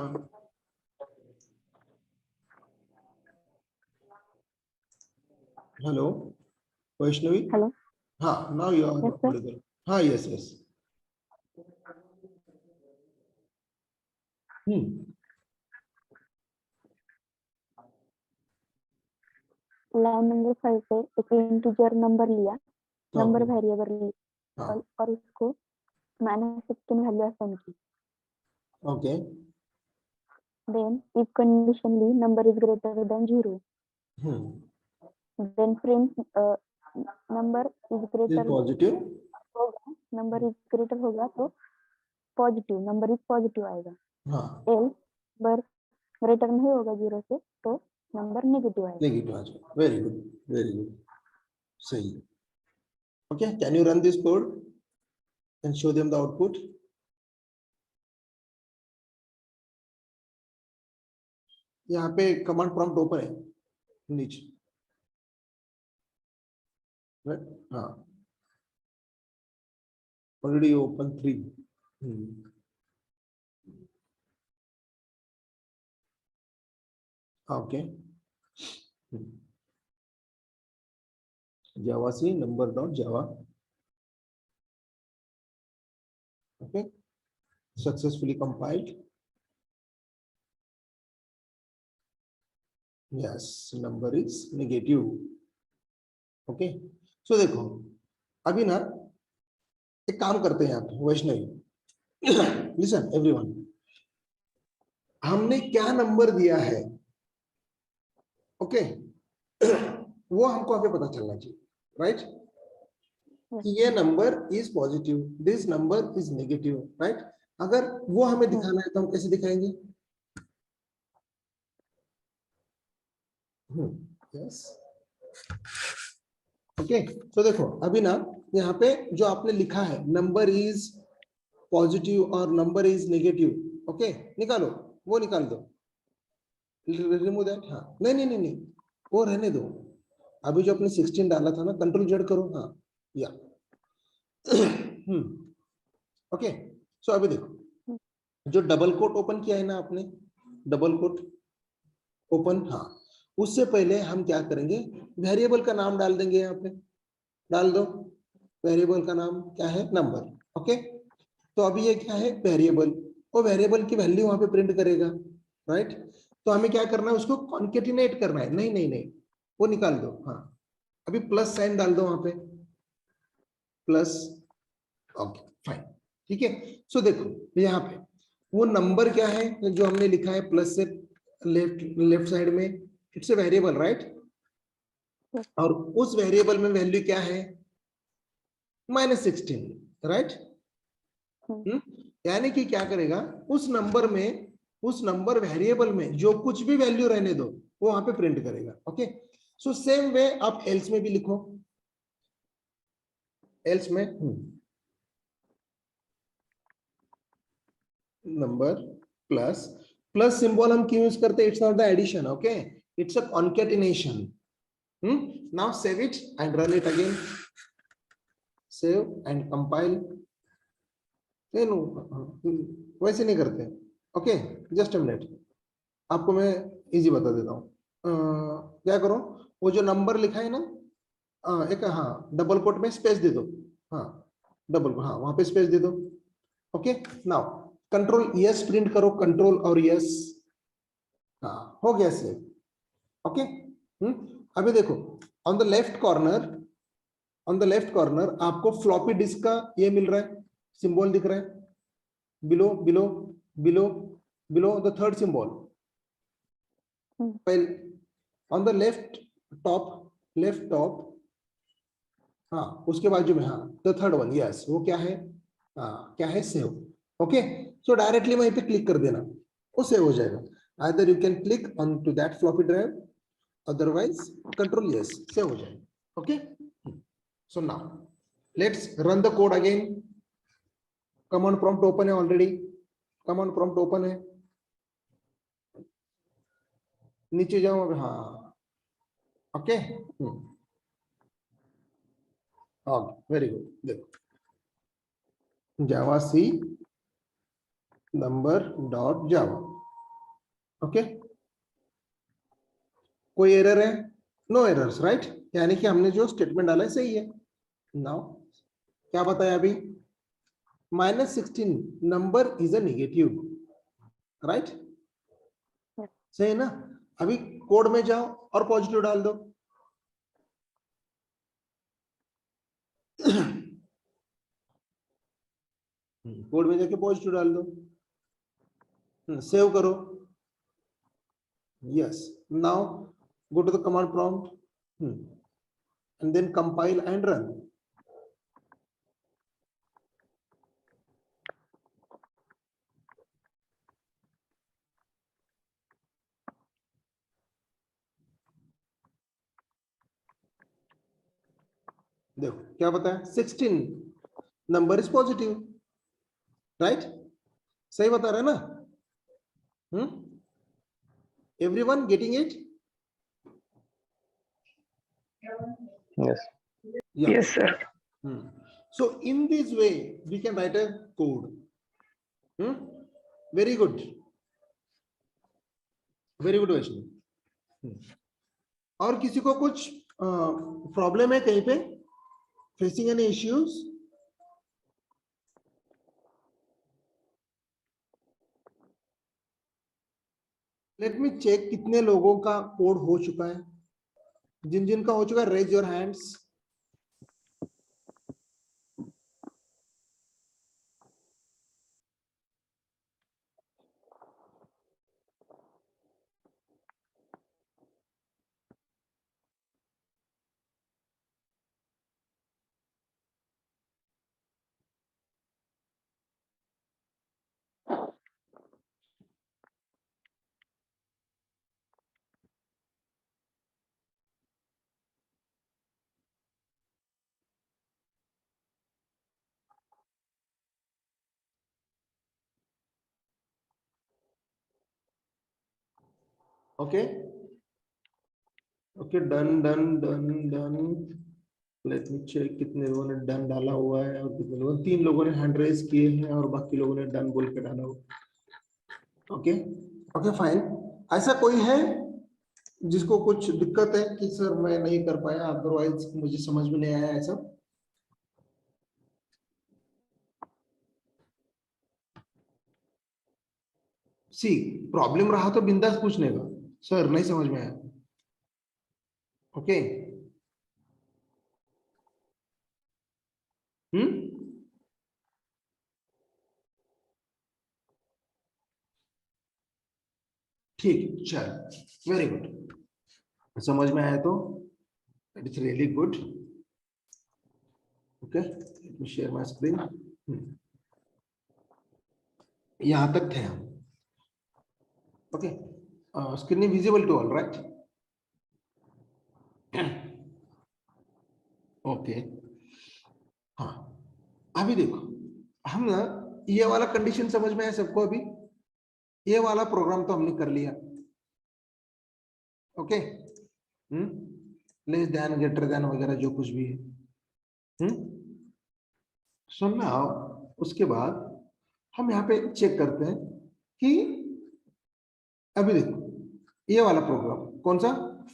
हेलो वैष्णवी. Hello. हाँ, now you are Yes, sir. Audible. हाँ, यस यस. लाइन नंबर 5 पे एक इंटीजर नंबर लिया, नंबर Okay. वेरिएबल लिया हाँ, और उसको -16 वैल्यू असाइन की. ओके. देन इफ कंडीशन ली number is greater than 0. Then print number is is greater positive. होगा, नंबर इज ग्रेटर होगा तो पॉजिटिव, नंबर इज पॉजिटिव आएगा. हाँ, एल नंबर ग्रेटर नहीं होगा 0 से तो नंबर नेगेटिव आएगा. नेगेटिव आ जाए. Very good, very good. सही. Okay, can you run this code and show them the output? यहाँ पे कमांड प्रॉम्प्ट ओपन है नीचे, राइट? हाँ, already open 3. Okay. Java C number dot Java. Okay, successfully compiled. Yes, number is negative. Okay, so देखो अभी ना एक काम करते हैं यहाँ पे वैष्णवी. लिसन एवरीवन, हमने क्या नंबर दिया है, ओके, वो हमको अभी पता चलना चाहिए, राइट? ये number is positive, this number is negative, right? अगर वो हमें दिखाना है तो हम कैसे दिखाएंगे? यस. ओके, तो देखो अभी ना यहाँ पे जो आपने लिखा है नंबर इज पॉजिटिव और नंबर इज नेगेटिव, ओके, निकालो, वो निकाल दो. Remove that. हाँ, नहीं नहीं नहीं नहीं, वो रहने दो. अभी जो आपने 16 डाला था ना, कंट्रोल जेड करो. हाँ, या ओके. सो अभी देखो जो डबल कोट ओपन किया है ना आपने, डबल कोट ओपन. हाँ, उससे पहले हम क्या करेंगे, वेरिएबल का नाम डाल देंगे. यहाँ पे डाल दो, वेरिएबल का नाम क्या है? नंबर. ओके, तो अभी ये क्या है? वेरिएबल. वो वेरिएबल की वैल्यू वहां पे प्रिंट करेगा, राइट? तो हमें क्या करना है? उसको कॉन्केटिनेट करना है. नहीं नहीं नहीं, वो निकाल दो. हाँ, अभी प्लस साइन डाल दो वहां पे, प्लस. ओके, फाइन, ठीक है. सो देखो यहाँ पे वो नंबर क्या है जो हमने लिखा है प्लस से लेफ्ट साइड में, इट्स अ वेरिएबल, राइट? और उस वेरिएबल में वैल्यू क्या है? -16, राइट? यानी कि क्या करेगा, उस नंबर में, उस नंबर वेरिएबल में जो कुछ भी वैल्यू रहने दो वो वहां पे प्रिंट करेगा. ओके, सो सेम वे आप एल्स में भी लिखो. एल्स में नंबर प्लस, प्लस सिंबल हम क्यों यूज करते हैं? It's not the addition, okay, it's a concatenation. Now save it and run it again. Save and compile. वैसे नहीं करते. ओके जस्ट अ मिनट, आपको मैं इजी बता देता हूँ। क्या करो, वो जो नंबर लिखा है ना, एक हाँ डबल कोट में स्पेस दे दो, हाँ डबल, हाँ वहां पे स्पेस दे दो। Okay now control yes print करो, कंट्रोल और यस, हाँ हो गया सेव। ओके अभी देखो on the left corner, on the left corner आपको फ्लॉपी डिस्क का ये मिल रहा है, सिंबल दिख रहा है, below below below below the third symbol, well on the left top, हाँ उसके बाजू में, हाँ द थर्ड वन, यस वो क्या है, हाँ क्या है, सेव। ओके सो डायरेक्टली वहीं पे क्लिक कर देना, वो सेव हो जाएगा। either you can click on to that floppy drive, otherwise control yes, save हो जाएगा। Okay so now let's run the code again। command prompt open है already, command prompt open है, नीचे जाओ, हाँ ओके वेरी गुड। देखो Java C number dot Java, okay कोई एरर है, नो एरर्स राइट, यानी कि हमने जो स्टेटमेंट डाला है सही है। नाउ क्या बताया अभी, -16 number is a negative, right सही है ना। अभी कोड में जाओ और पॉजिटिव डाल दो। कोड में जाके पॉजिटिव डाल दो, सेव करो, yes now go to the command prompt and then compile and run। देखो क्या बताया, 16 नंबर इज पॉजिटिव, राइट सही बता रहे हैं ना। Everyone getting it? Yes. Yeah. Yes, sir. So in this way we can write a code। very good, very good Vaishnav. और किसी को कुछ प्रॉब्लम है कहीं पे, facing any issues? Let me check कितने लोगों का कोड हो चुका है, जिन जिन का हो चुका है raise your hands. Okay okay done done done done. Let me check कितने लोगों ने डन डाला हुआ है और कितने लोगों, 3 लोगों ने हैंड रेज किए हैं और बाकी लोगों ने डन बोल के डाला हुआ। Okay okay fine. ऐसा कोई है जिसको कुछ दिक्कत है कि सर मैं नहीं कर पाया, अदरवाइज मुझे समझ में नहीं आया ऐसा? सी प्रॉब्लम रहा तो बिंदास पूछने का, सर नहीं समझ में आया। ओके ठीक चल वेरी गुड, समझ में आया तो it's really good. Okay let me share my screen. यहां तक थे हम, okay screen visible to all right? Okay हाँ अभी देखो हम ना, ये वाला कंडीशन समझ में आया सबको? अभी ये वाला प्रोग्राम तो हमने कर लिया, okay less than greater then वगैरह जो कुछ भी है। सुनना, उसके बाद हम यहाँ पे चेक करते हैं कि अभी देखो ये वाला प्रोग्राम कौन सा,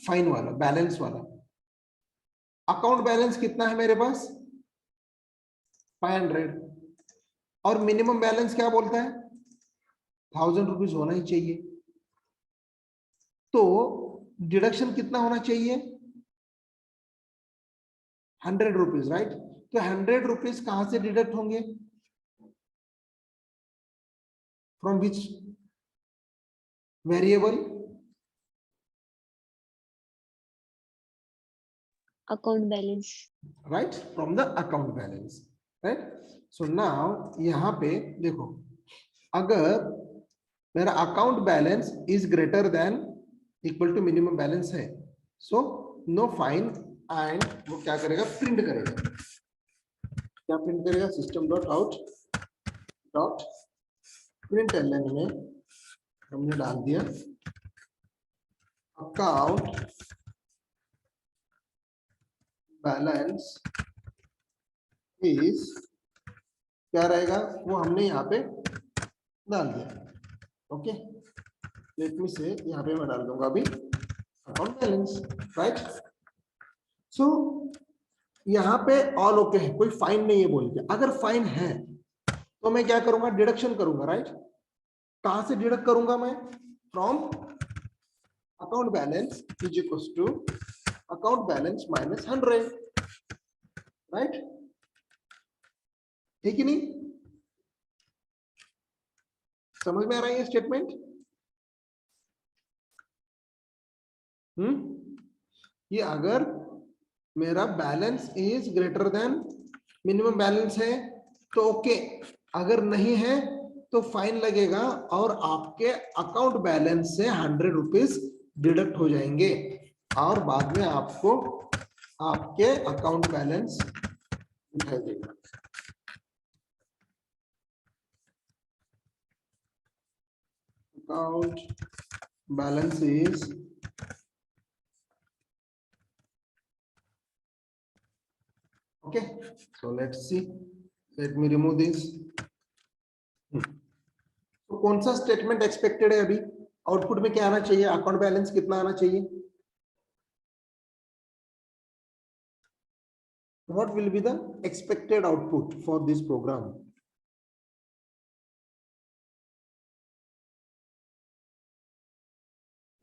फाइन वाला, बैलेंस वाला, अकाउंट बैलेंस कितना है मेरे पास 500 और मिनिमम बैलेंस क्या बोलता है 1000 रुपीज होना ही चाहिए, तो डिडक्शन कितना होना चाहिए 100 रुपीज, राइट। तो 100 रुपीज कहां से डिडक्ट होंगे, from which variable, Account balance. right, from the account balance, right. So now यहाँ पे देखो अगर मेरा account balance is greater than equal to minimum balance है, सो नो फाइन, एंड वो क्या करेगा प्रिंट करेगा, क्या प्रिंट करेगा, system dot out dot println में हमने डाल दिया अकाउंट बैलेंस इज, क्या रहेगा वो हमने यहाँ पे डाल दिया, ओके। लेट मी से यहाँ पे मैं डाल दूंगा अभी अकाउंट बैलेंस, राइट। सो यहाँ पे ऑल ओके है, कोई फाइन नहीं है बोल के, अगर फाइन है तो मैं क्या करूंगा डिडक्शन करूंगा, राइट। कहां से डिडक्ट करूंगा मैं, from account balance is equal to account balance minus 100, right, ठीक ही नहीं, समझ में आ रहा है ये स्टेटमेंट, ये अगर मेरा balance is greater than minimum balance है तो ओके, अगर नहीं है तो फाइन लगेगा और आपके अकाउंट बैलेंस से 100 रुपीज डिडक्ट हो जाएंगे और बाद में आपको आपके अकाउंट बैलेंस दिखाई देगा। Account balance is okay, so let's see, let me remove this। तो कौन सा स्टेटमेंट एक्सपेक्टेड है, अभी आउटपुट में क्या आना चाहिए, अकाउंट बैलेंस कितना आना चाहिए, what will be the expected output for this program,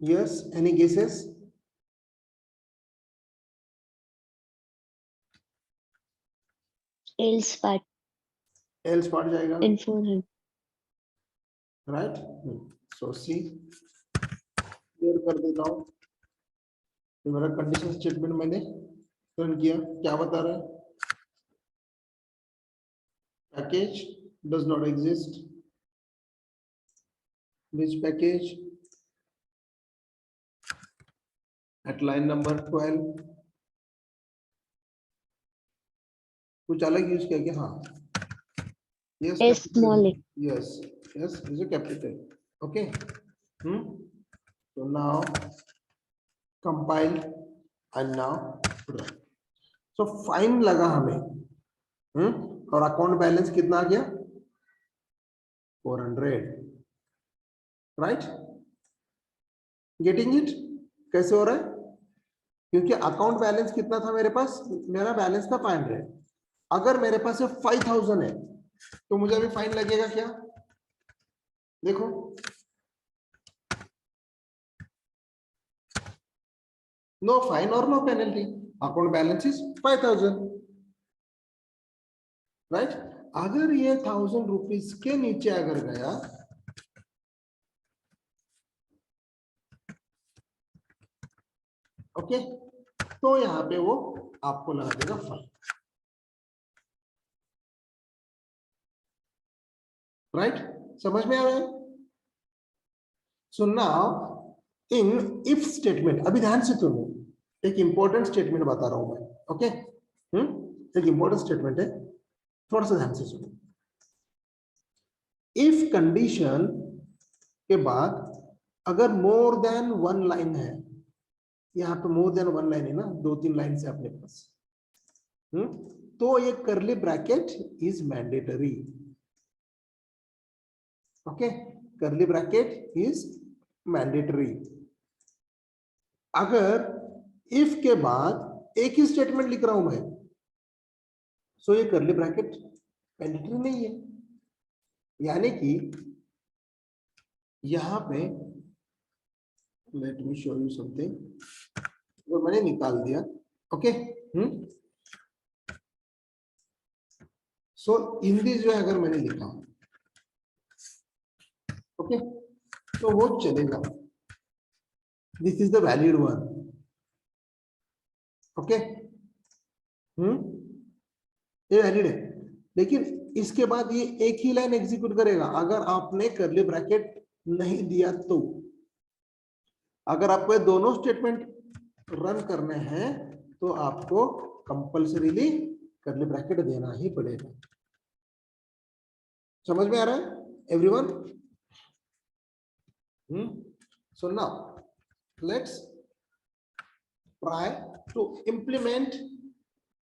yes, any guesses, Else part else part जाएगा, in 400. right, so see clear कर देता हूं, तो मेरा कंडीशन स्टेटमेंट मैंने रन किया, क्या बता रहा है, package does not exist, which package, at line number 12 कुछ अलग यूज किया क्या, हाँ, yes, S small a. yes, yes is a capital, okay, so now compile and now run, so fine लगा हमें, और अकाउंट बैलेंस कितना आ गया 400, राइट, गेटिंग इट, कैसे हो रहा है, क्योंकि अकाउंट बैलेंस कितना था मेरे पास, मेरा बैलेंस था 500, अगर मेरे पास 5000 है तो मुझे अभी फाइन लगेगा क्या, देखो नो फाइन और no penalty, account balance is 5000, right. अगर ये 1000 रुपीज के नीचे अगर गया ओके, तो यहाँ पे वो आपको लगा देगा फाइन, राइट, समझ में आ रहा है। So now in if statement, अभी ध्यान से सुनो, एक इंपॉर्टेंट स्टेटमेंट बता रहा हूं मैं, ओके, एक इंपॉर्टेंट स्टेटमेंट है, थोड़ा सा ध्यान से सुनो। इफ कंडीशन के बाद अगर मोर देन 1 लाइन है, यहाँ पे मोर देन 1 लाइन है ना, 2-3 लाइन से अपने पास, तो ये curly bracket is mandatory, okay, करली ब्रैकेट इज मैंडेटरी। अगर इफ के बाद एक ही स्टेटमेंट लिख रहा हूं मैं, सो ये करली ब्रैकेट मैंडेटरी नहीं है। यानी कि यहां पे let me show you something, वो मैंने निकाल दिया। ओके, सो इन दिस जो अगर मैंने लिखा, ओके, तो वो चलेगा, this is the valid one. Okay, ये वैलिड है, लेकिन इसके बाद ये एक ही लाइन एग्जीक्यूट करेगा अगर आपने करली ब्रैकेट नहीं दिया तो। अगर आपको ये दोनों स्टेटमेंट रन करने हैं तो आपको कंपल्सरीली करली ब्रैकेट देना ही पड़ेगा। समझ में आ रहा है everyone? So now let's try to implement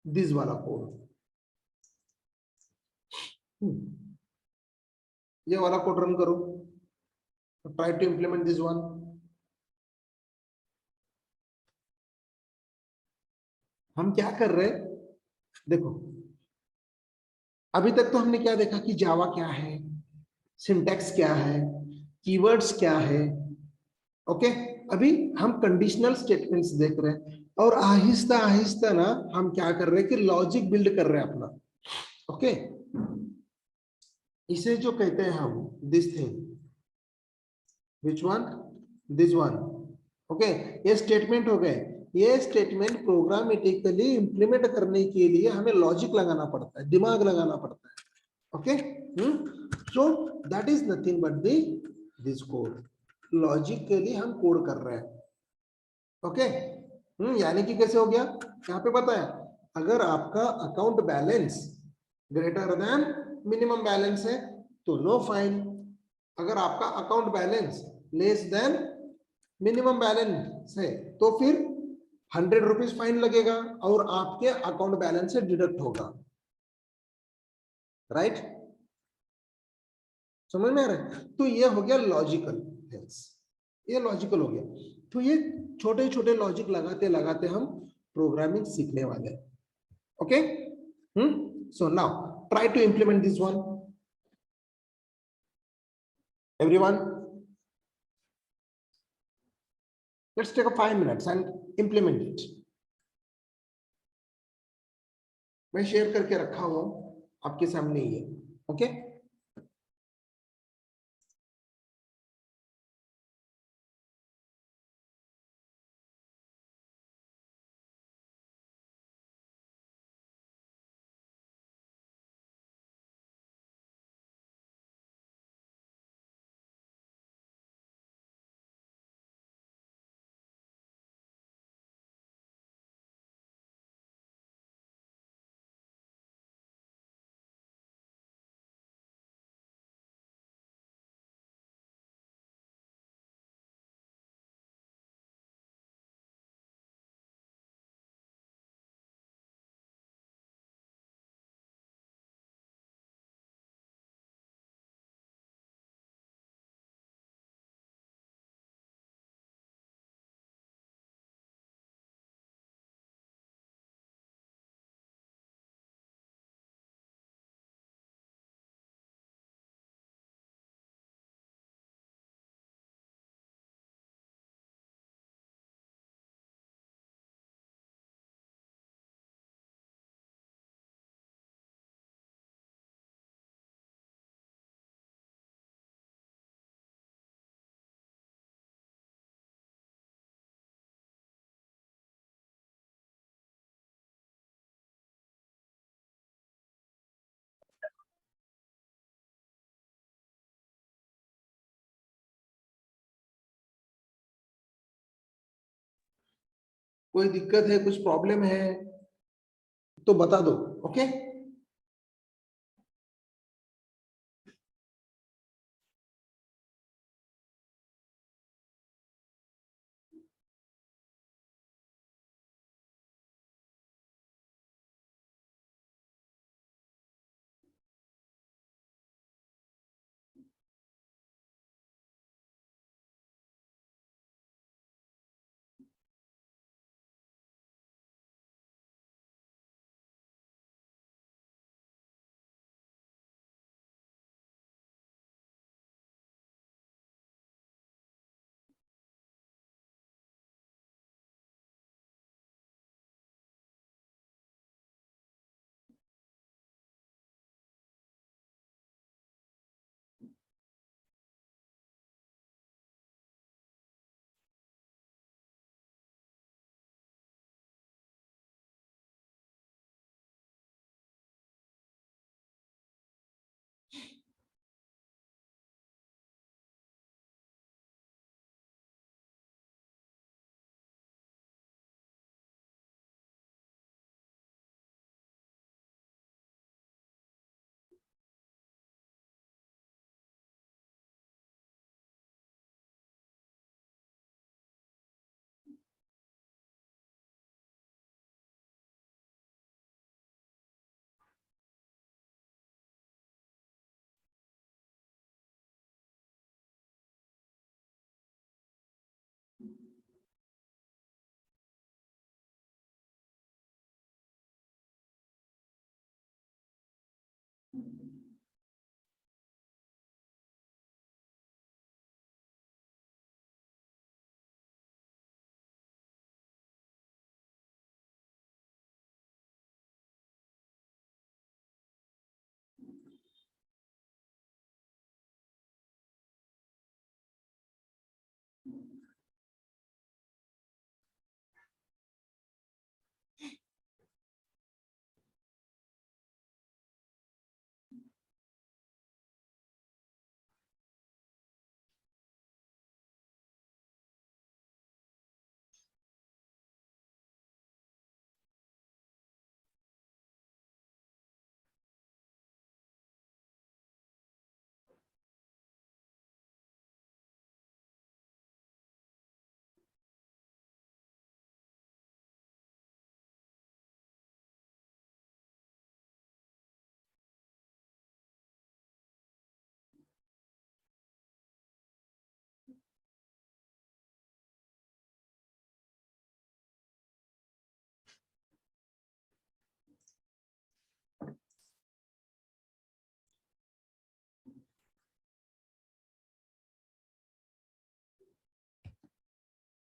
this वाला कोड। ये वाला कोड रन करो, try to implement this one. हम क्या कर रहे हैं देखो, अभी तक तो हमने क्या देखा कि जावा क्या है, सिंटैक्स क्या है, कीवर्ड्स क्या है। ओके, अभी हम कंडीशनल स्टेटमेंट्स देख रहे हैं और आहिस्ता आहिस्ता ना हम क्या कर रहे हैं कि लॉजिक बिल्ड कर रहे हैं अपना। ओके, इसे जो कहते हैं हम this thing, which one, this one. Okay, ये स्टेटमेंट हो गए। ये स्टेटमेंट प्रोग्रामेटिकली इंप्लीमेंट करने के लिए हमें लॉजिक लगाना पड़ता है, दिमाग लगाना पड़ता है। Okay, so that is nothing but this code. Logically हम कोड कर रहे हैं। ओके, यानी कि कैसे हो गया, यहाँ पे पता है, अगर आपका account balance greater than minimum balance है तो नो फाइन। अगर आपका account balance less than minimum balance है तो फिर 100 रुपीज फाइन लगेगा और आपके अकाउंट बैलेंस से डिडक्ट होगा। राइट, समझ में आ रहा है? तो ये हो गया लॉजिकल, ये लॉजिकल हो गया। तो ये छोटे छोटे लॉजिक लगाते लगाते हम प्रोग्रामिंग सीखने वाले हैं। Okay, so now try to implement this one everyone. Let's take a 5 minutes and implement it. मैं शेयर करके रखा हुआ आपके सामने ही है। ओके, कोई दिक्कत है, कुछ प्रॉब्लम है तो बता दो। Okay,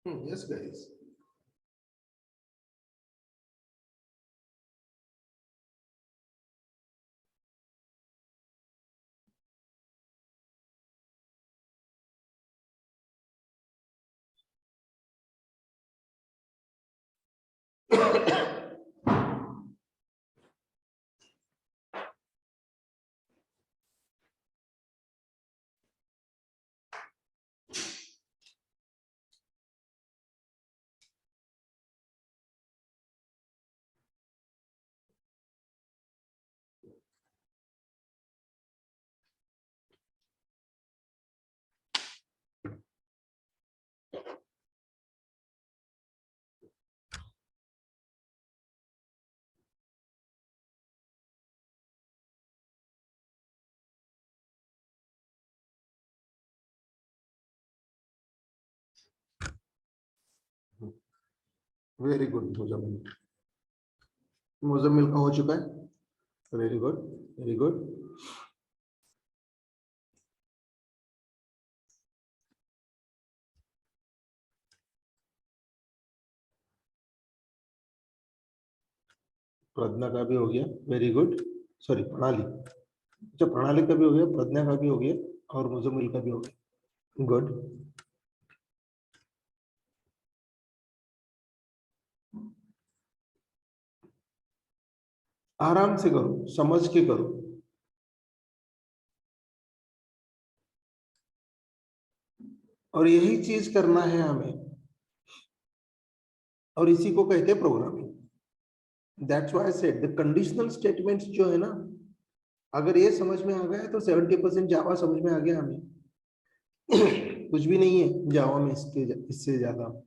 Yes, guys. Very good Muzammil, Muzammil का हो चुका है। Very good, very good. Pragya का भी हो गया, वेरी गुड। सॉरी प्रणाली, अच्छा प्रणाली का भी हो गया, प्रज्ञा का भी हो गया और मुजम्मिल का भी हो गया। गुड। आराम से करो, समझ के करो। और यही चीज करना है हमें, और इसी को कहते हैं programming. That's why I said the conditional statements जो है ना, अगर ये समझ में आ गया तो 70% जावा समझ में आ गया हमें। कुछ भी नहीं है जावा में इससे ज्यादा।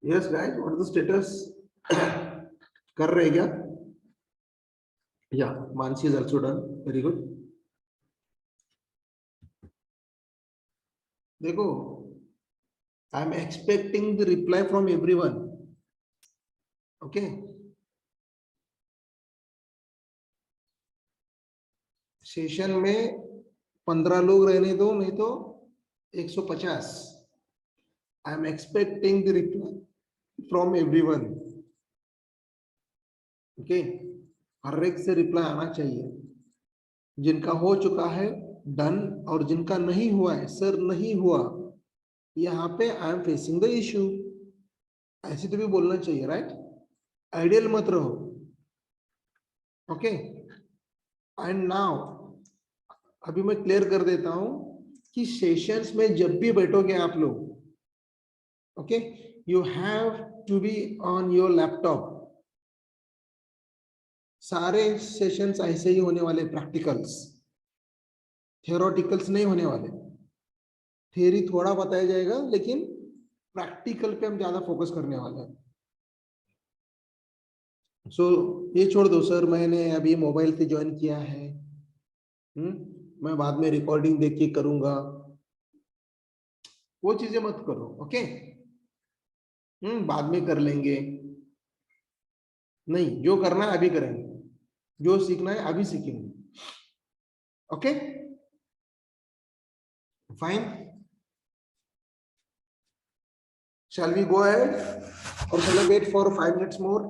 Yes guys, what is the status? कर रहे क्या? Yeah Mansi is also done, very good. देखो, I am expecting the reply from everyone, okay. Session में 15 लोग रहने दो, नहीं तो 150। I am expecting the reply from everyone, okay. हर एक से रिप्लाई आना चाहिए। जिनका हो चुका है डन, और जिनका नहीं हुआ है सर नहीं हुआ, यहाँ पे I am facing the issue, ऐसे तो भी बोलना चाहिए, राइट? आइडियल मत रहो, ओके। एंड नाउ अभी मैं क्लियर कर देता हूं कि सेशंस में जब भी बैठोगे आप लोग, okay, you have to be on your laptop. सारे सेशंस ऐसे ही होने वाले, प्रैक्टिकल्स, थियोरेटिकल्स नहीं होने वाले। थियरी थोड़ा बताया जाएगा, लेकिन प्रैक्टिकल पे हम ज्यादा फोकस करने वाले हैं। सो ये छोड़ दो सर, मैंने अभी मोबाइल से ज्वाइन किया है, मैं बाद में रिकॉर्डिंग देख के करूंगा, वो चीजें मत करो, ओके। बाद में कर लेंगे, नहीं, जो करना है अभी करेंगे, जो सीखना है अभी सीखेंगे, okay fine. Shall we go ahead or shall I wait for 5 minutes more?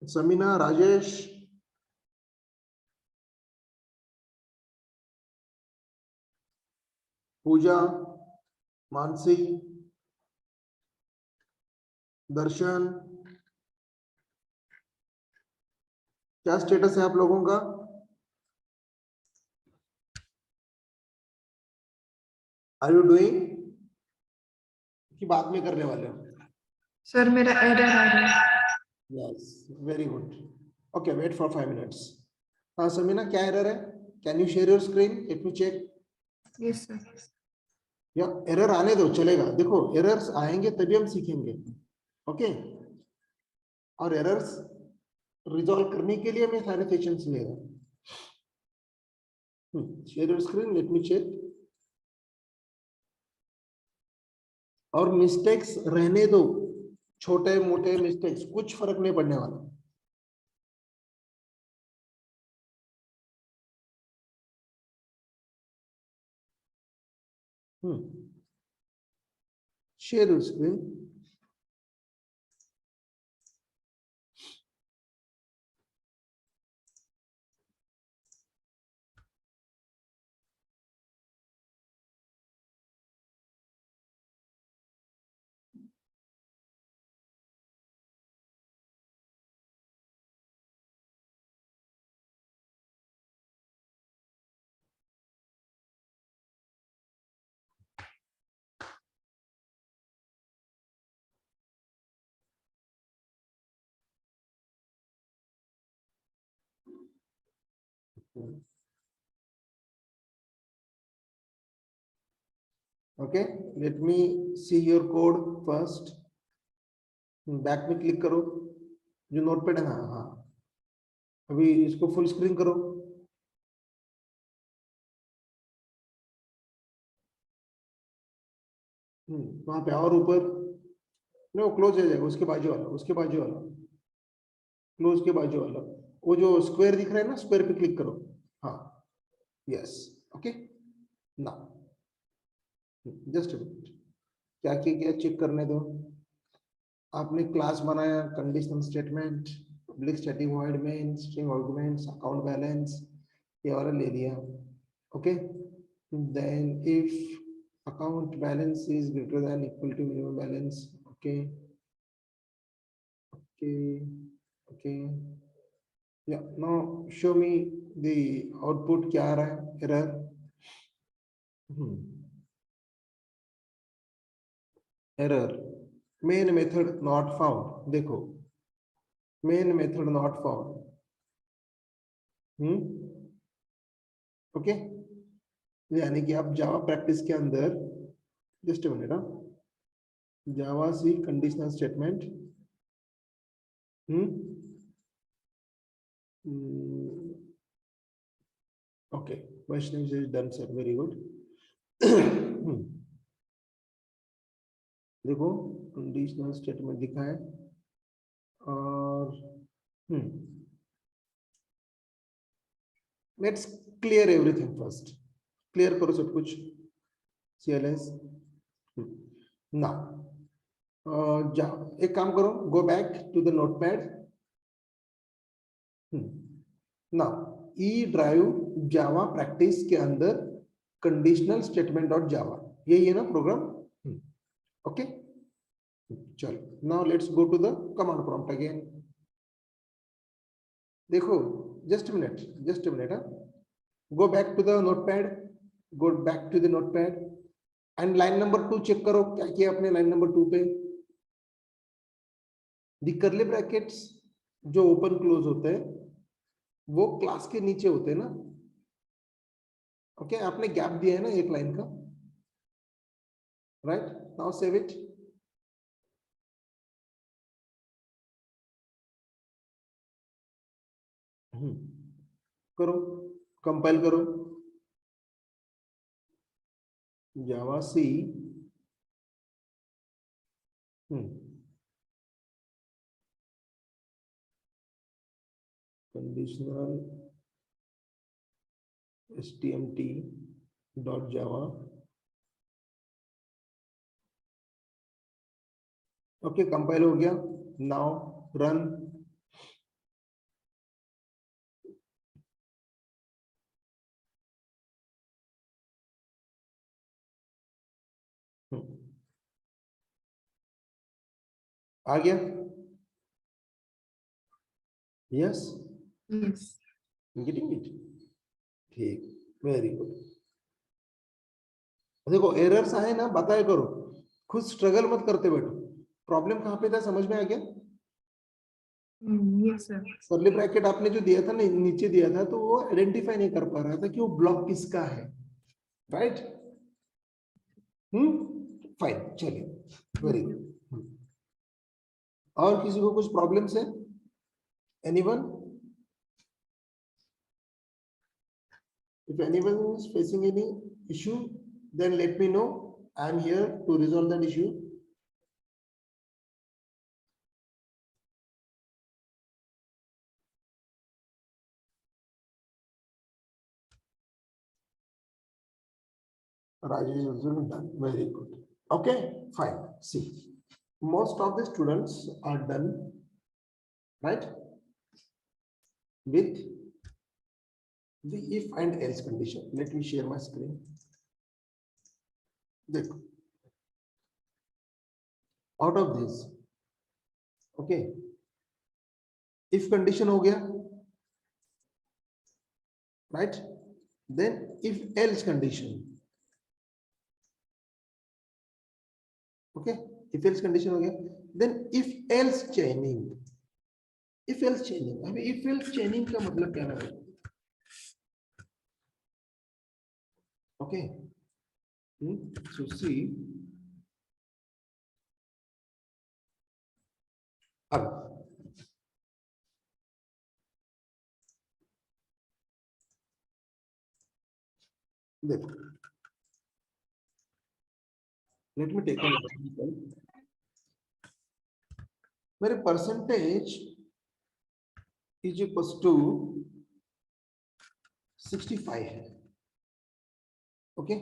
Samina, Rajesh, Pooja, Mansi, दर्शन, क्या स्टेटस है आप लोगों का? आर यू डूइंग कि बाद में करने वाले हो? सर मेरा एरर आ रहा है। Yes, very good, okay, wait for 5 minutes. हाँ समीना, क्या एरर है? Can you share your screen, let me check. Yes sir. या एरर आने दो, चलेगा। देखो, एरर्स आएंगे तभी हम सीखेंगे, ओके। और एरर्स रिजॉल्व करने के लिए मैं सारे सेशंस ले रहा हूं। Share your screen, let me check. और मिस्टेक्स रहने दो, छोटे मोटे मिस्टेक्स, कुछ फर्क नहीं पड़ने वाला। Share your screen. Okay, let me see your code first. Back में क्लिक करो, जो नोटपैड है ना, हाँ, अभी इसको फुल स्क्रीन करो। वहां पे और ऊपर, नहीं, वो क्लोज हो जाएगा, उसके बाजू वाला, उसके बाजू वाला, क्लोज के बाजू वाला, वो जो स्क्वायर दिख रहा है ना, स्क्वायर पे क्लिक करो। हाँ, यस, ओके। ना, जस्ट क्या क्या चेक करने दो। आपने क्लास बनाया, conditional statement, public static void main, string arguments, account balance, ये वाला ले लिया, okay. Then if account balance is greater than equal to minimum balance, okay, okay. Yeah, now show me the output, क्या आ रहा है? Error. Error, main method not found। देखो, main method not found, okay, यानी कि आप जावा प्रैक्टिस के अंदर just minute, Java C conditional statement, okay, Vaishnav is done sir, very good. देखो कंडीशनल स्टेटमेंट लिखा है और let's clear everything first, clear करो सब कुछ, CLS ना। एक काम करो, go back to the notepad ना, ई ड्राइव जावा प्रैक्टिस के अंदर कंडीशनल स्टेटमेंट डॉट जावा, यही है ना प्रोग्राम। ओके, चलो now let's go to the command prompt again. देखो just minute, go back to the notepad, go back to the notepad and line number 2 check करो क्या किया आपने लाइन नंबर 2 पे। दी कर्ली ब्रैकेट्स जो ओपन क्लोज होते हैं वो क्लास के नीचे होते हैं ना। ओके, आपने गैप दिया है ना एक लाइन का, राइट? Now save it. करो, कंपाइल करो, Java C conditional stmt dot Java. Okay, compile हो गया, नाउ रन। आ गया? Yes, Yes. Getting it? ठीक, वेरी गुड। देखो एरर्स आए ना बताया करो, खुद स्ट्रगल मत करते बैठो। प्रॉब्लम कहाँ पे था समझ में आ गया? Yes, sir. कर्ली ब्रैकेट आपने जो दिया था ना, नीचे दिया था, तो वो आइडेंटिफाई नहीं कर पा रहा था कि वो ब्लॉक किसका है, राइट? फाइन, चलिए, वेरी गुड। और किसी को कुछ प्रॉब्लम्स है? Anyone? If anyone is facing any issue, then let me know. I am here to resolve that issue. Rajesh is also done. Very good. Okay, fine. See, most of the students are done, right, with the if and else condition. Let me share my screen. देखो, out of this, okay, if condition हो गया, right? Then if else condition, okay, if else condition हो गया, then if else chaining, if else chaining, अभी if else chaining का मतलब क्या है? Okay, so see, अब देखो, let me take an example. मेरे percentage is equals to 65 है, okay,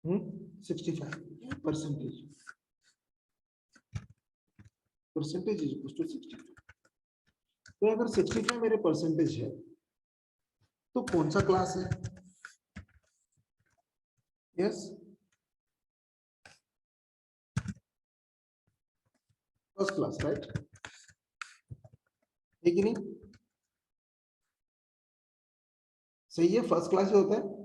65 percentage is equal to 65। तो अगर 65 मेरे परसेंटेज है तो कौन सा क्लास है? Yes, first class, right? है कि नहीं? सही है, फर्स्ट क्लास ही होता है।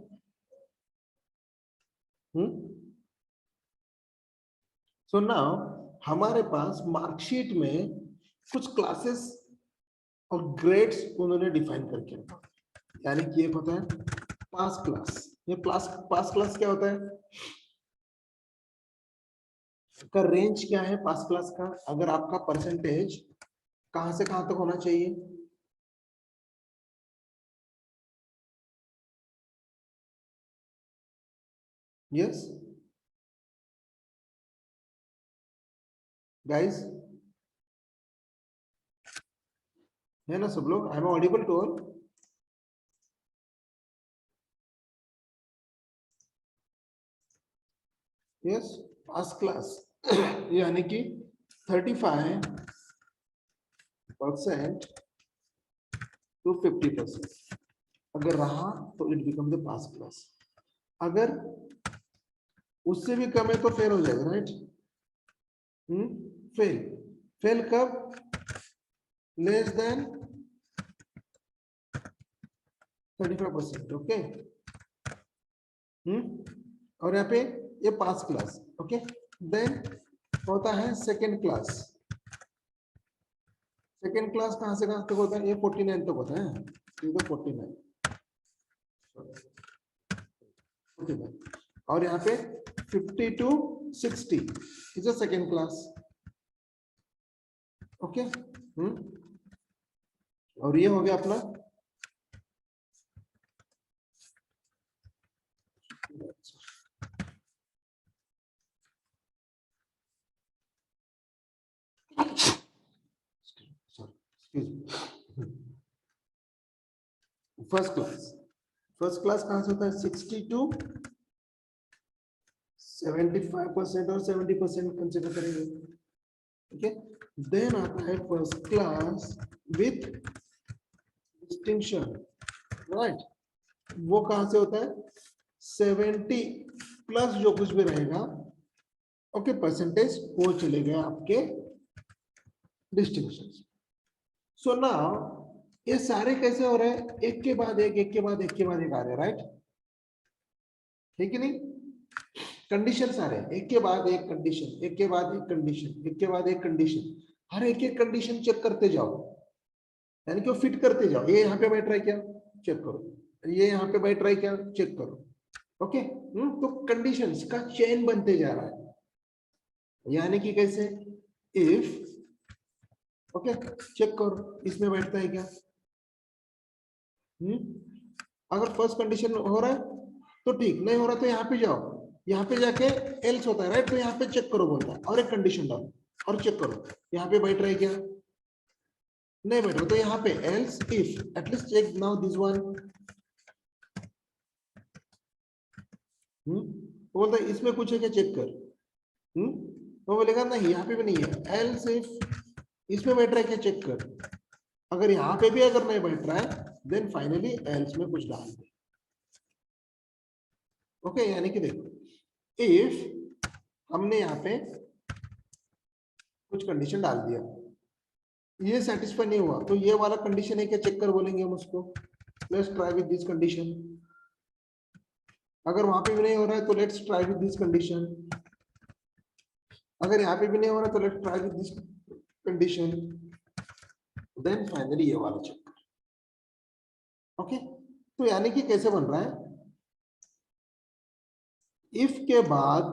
सो नाउ हमारे पास मार्कशीट में कुछ क्लासेस और ग्रेड्स उन्होंने डिफाइन करके रखा, यानी कि एक होता है पास क्लास। ये पास क्लास क्या होता है? का रेंज क्या है पास क्लास का? अगर आपका परसेंटेज कहां से कहां तक होना चाहिए? यस गाइस, है ना सब लोग? I am audible to all? Yes, pass class यानी कि 35% टू 50% अगर रहा तो it become the pass class. अगर उससे भी कम है तो फेल हो जाएगा, राइट? फेल। फेल कब? Less than 35%, okay. और यहाँ पे ये पास क्लास, ओके। देन होता है सेकेंड क्लास। सेकेंड क्लास कहां से कहां तक होता है? ये 49 तक होता है। ये तो 49 और यहाँ पे 50 to 60 is a second class, okay. और ये हो गया अपना फर्स्ट क्लास। फर्स्ट क्लास कहां से होता है? 60 to 75% और 70% कंसिडर करेंगे, ओके। देन आता है first class with distinction, right? वो कहां से होता है? 70 प्लस जो कुछ भी रहेगा, ओके, परसेंटेज, वो चले गए आपके डिस्टिंक्शन। सो नाउ ये सारे कैसे हो रहे हैं? एक के बाद एक, एक के बाद एक के बाद एक आ रहे हैं, राइट? ठीक है नहीं? कंडीशन सारे एक के बाद एक कंडीशन, एक के बाद एक कंडीशन, एक के बाद एक कंडीशन, हर एक एक कंडीशन चेक करते जाओ, यानी कि फिट करते जाओ। ये यहाँ पे बैठ रहा है क्या? चेक करो। ये यहाँ पे बैठ रहा है क्या? चेक करो, ओके। तो कंडीशंस का चेन बनते जा रहा है, यानी कि कैसे? इफ, ओके, चेक करो इसमें बैठता है क्या? अगर फर्स्ट कंडीशन हो रहा है तो ठीक, नहीं हो रहा तो यहाँ पे जाओ, यहाँ पे जाके एल्स होता है, राइट? तो यहाँ पे चेक करो बोलता है, और एक कंडीशन डालो और चेक करो यहाँ पे बैठ रहा है क्या? नहीं बैठ रहा तो यहाँ पे else if, at least check now this one. बोलता है इसमें कुछ है क्या? चेक कर। वो बोलेगा नहीं यहाँ पे भी नहीं है। एल्स इफ इसमें बैठ रहा है क्या? चेक कर। अगर यहाँ पे भी अगर नहीं बैठ रहा है देन फाइनली एल्स में कुछ डाल दे, ओके। यानी कि देखो, इफ हमने यहाँ पे कुछ कंडीशन डाल दिया, ये सेटिस्फाई नहीं हुआ तो ये वाला कंडीशन है क्या? चेक कर बोलेंगे हम उसको। Let's try with this condition. अगर वहां पे भी नहीं हो रहा है तो let's try with this condition. अगर यहाँ पे भी नहीं हो रहा तो let's try with this condition. Then finally ये वाला चेक कर, ओके। तो यानी कि कैसे बन रहा है? इफ के बाद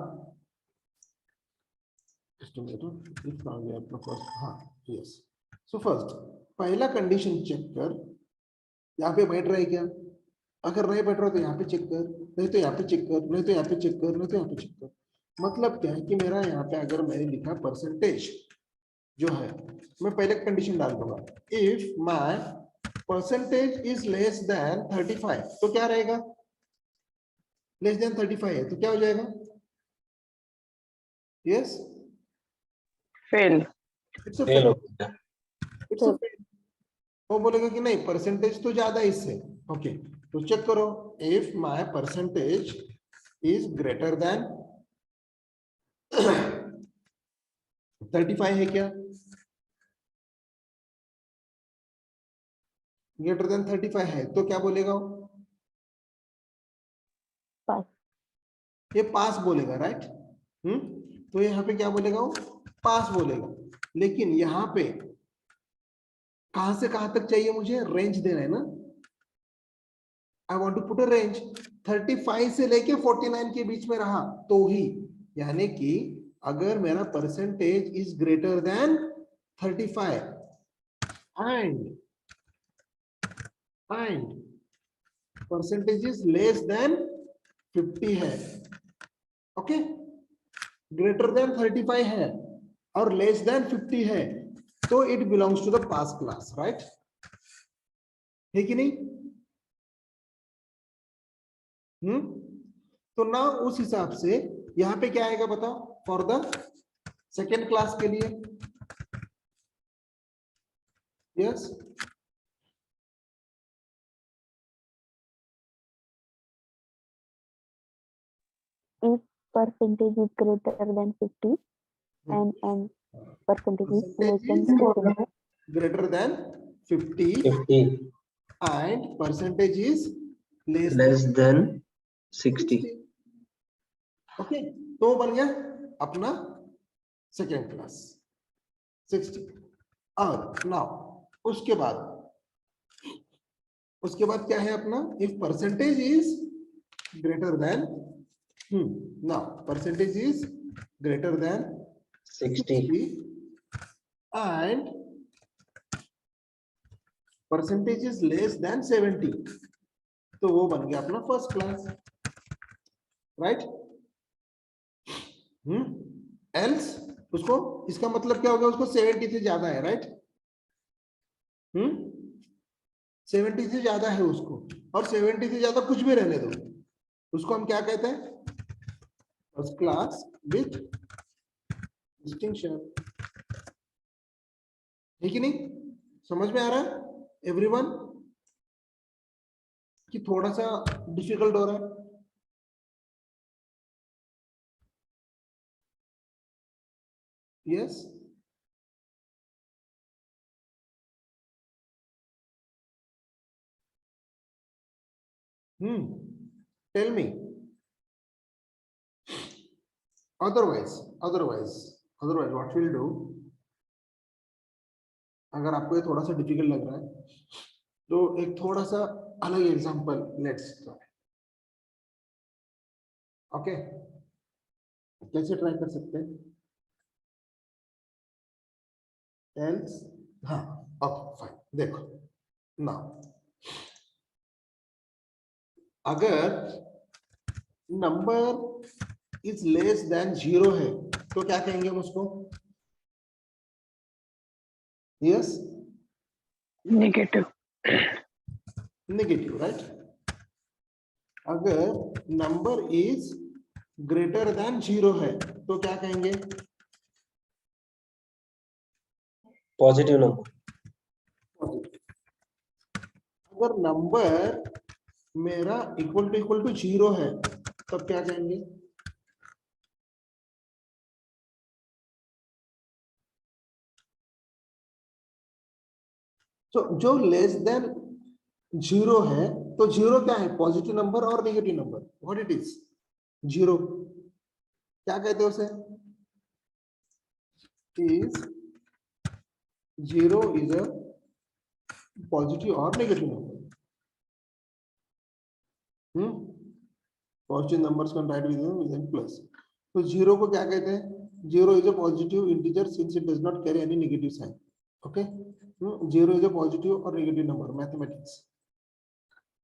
इफ आ गया अपना फर्स्ट, हाँ यस। सो फर्स्ट पहला कंडीशन चेक कर, यहाँ पे बैठ रहा है क्या? अगर नहीं बैठ रहा तो यहाँ पे चेक कर, नहीं तो यहाँ पे चेक कर, नहीं तो यहाँ पे चेक कर, नहीं तो यहाँ पे चेक कर। मतलब क्या है कि मेरा यहाँ पे अगर मैंने लिखा परसेंटेज जो है, मैं पहले कंडीशन डाल दूंगा, if my percentage is less than 35, तो क्या रहेगा? लेस देन 35 है तो क्या हो जाएगा? Yes, fail. It's a fail fail, हो गया। It's a fail. वो बोलेगा कि नहीं परसेंटेज तो ज्यादा है इससे, ओके। तो चेक करो, if my percentage is greater than 35 है क्या? ग्रेटर देन 35 है तो क्या बोलेगा वो? पास। ये पास बोलेगा, राइट? तो यहाँ पे क्या बोलेगा वो? पास बोलेगा। लेकिन यहाँ पे कहां से कहां तक चाहिए मुझे? रेंज देना है ना। I want to put a range 35 से लेके 49 के बीच में रहा तो ही, यानी कि अगर मेरा percentage is greater than 35 and percentage is less then 50 है, ओके, ग्रेटर देन 35 है और लेस देन 50 है, तो it belongs to the pass class, right? है कि नहीं? तो ना उस हिसाब से यहां पे क्या आएगा बताओ, फॉर द सेकेंड क्लास के लिए। Yes, if percentage is greater than 50 and percentage is less than 50. greater than 50 50 and percentage is less less than 60. Okay, तो बन गया अपना सेकेंड क्लास 60। और नाउ उसके बाद क्या है अपना, if percentage is greater then now percentage is greater then 60 and percentage is less than 70, तो वो बन गया अपना फर्स्ट क्लास, राइट? एल्स उसको, इसका मतलब क्या होगा, उसको 70 से ज्यादा है, राइट? 70 से ज्यादा है उसको, और 70 से ज्यादा कुछ भी रहने दो, उसको हम क्या कहते हैं, फर्स्ट क्लास विथ डिस्टिंक्शन। है कि नहीं? समझ में आ रहा है एवरीवन कि थोड़ा सा डिफिकल्ट हो रहा है? Yes, tell me, otherwise what we'll do, अगर आपको ये थोड़ा सा डिफिकल्ट लग रहा है तो एक थोड़ा सा अलग एग्जांपल लेट्स, ओके, कैसे ट्राई कर सकते हैं? एल्स, हाँ, ओके फाइन, देखो नाउ अगर नंबर इज लेस देन 0 है तो क्या कहेंगे हम उसको? Yes, negative. Negative, right? अगर नंबर इज ग्रेटर देन 0 है तो क्या कहेंगे? Positive number. अगर नंबर मेरा इक्वल टू 0 है तब क्या कहेंगे? तो जो लेस देन 0 है, तो 0 क्या है, पॉजिटिव नंबर और negative number? What it is? 0 क्या कहते हैं उसे? इज 0 इज अ पॉजिटिव और negative number. Positive numbers can write with plus. तो 0 को क्या कहते हैं? 0 is a positive integer since it does not carry any negative sign, okay? 0 is a positive और नेगेटिव नंबर।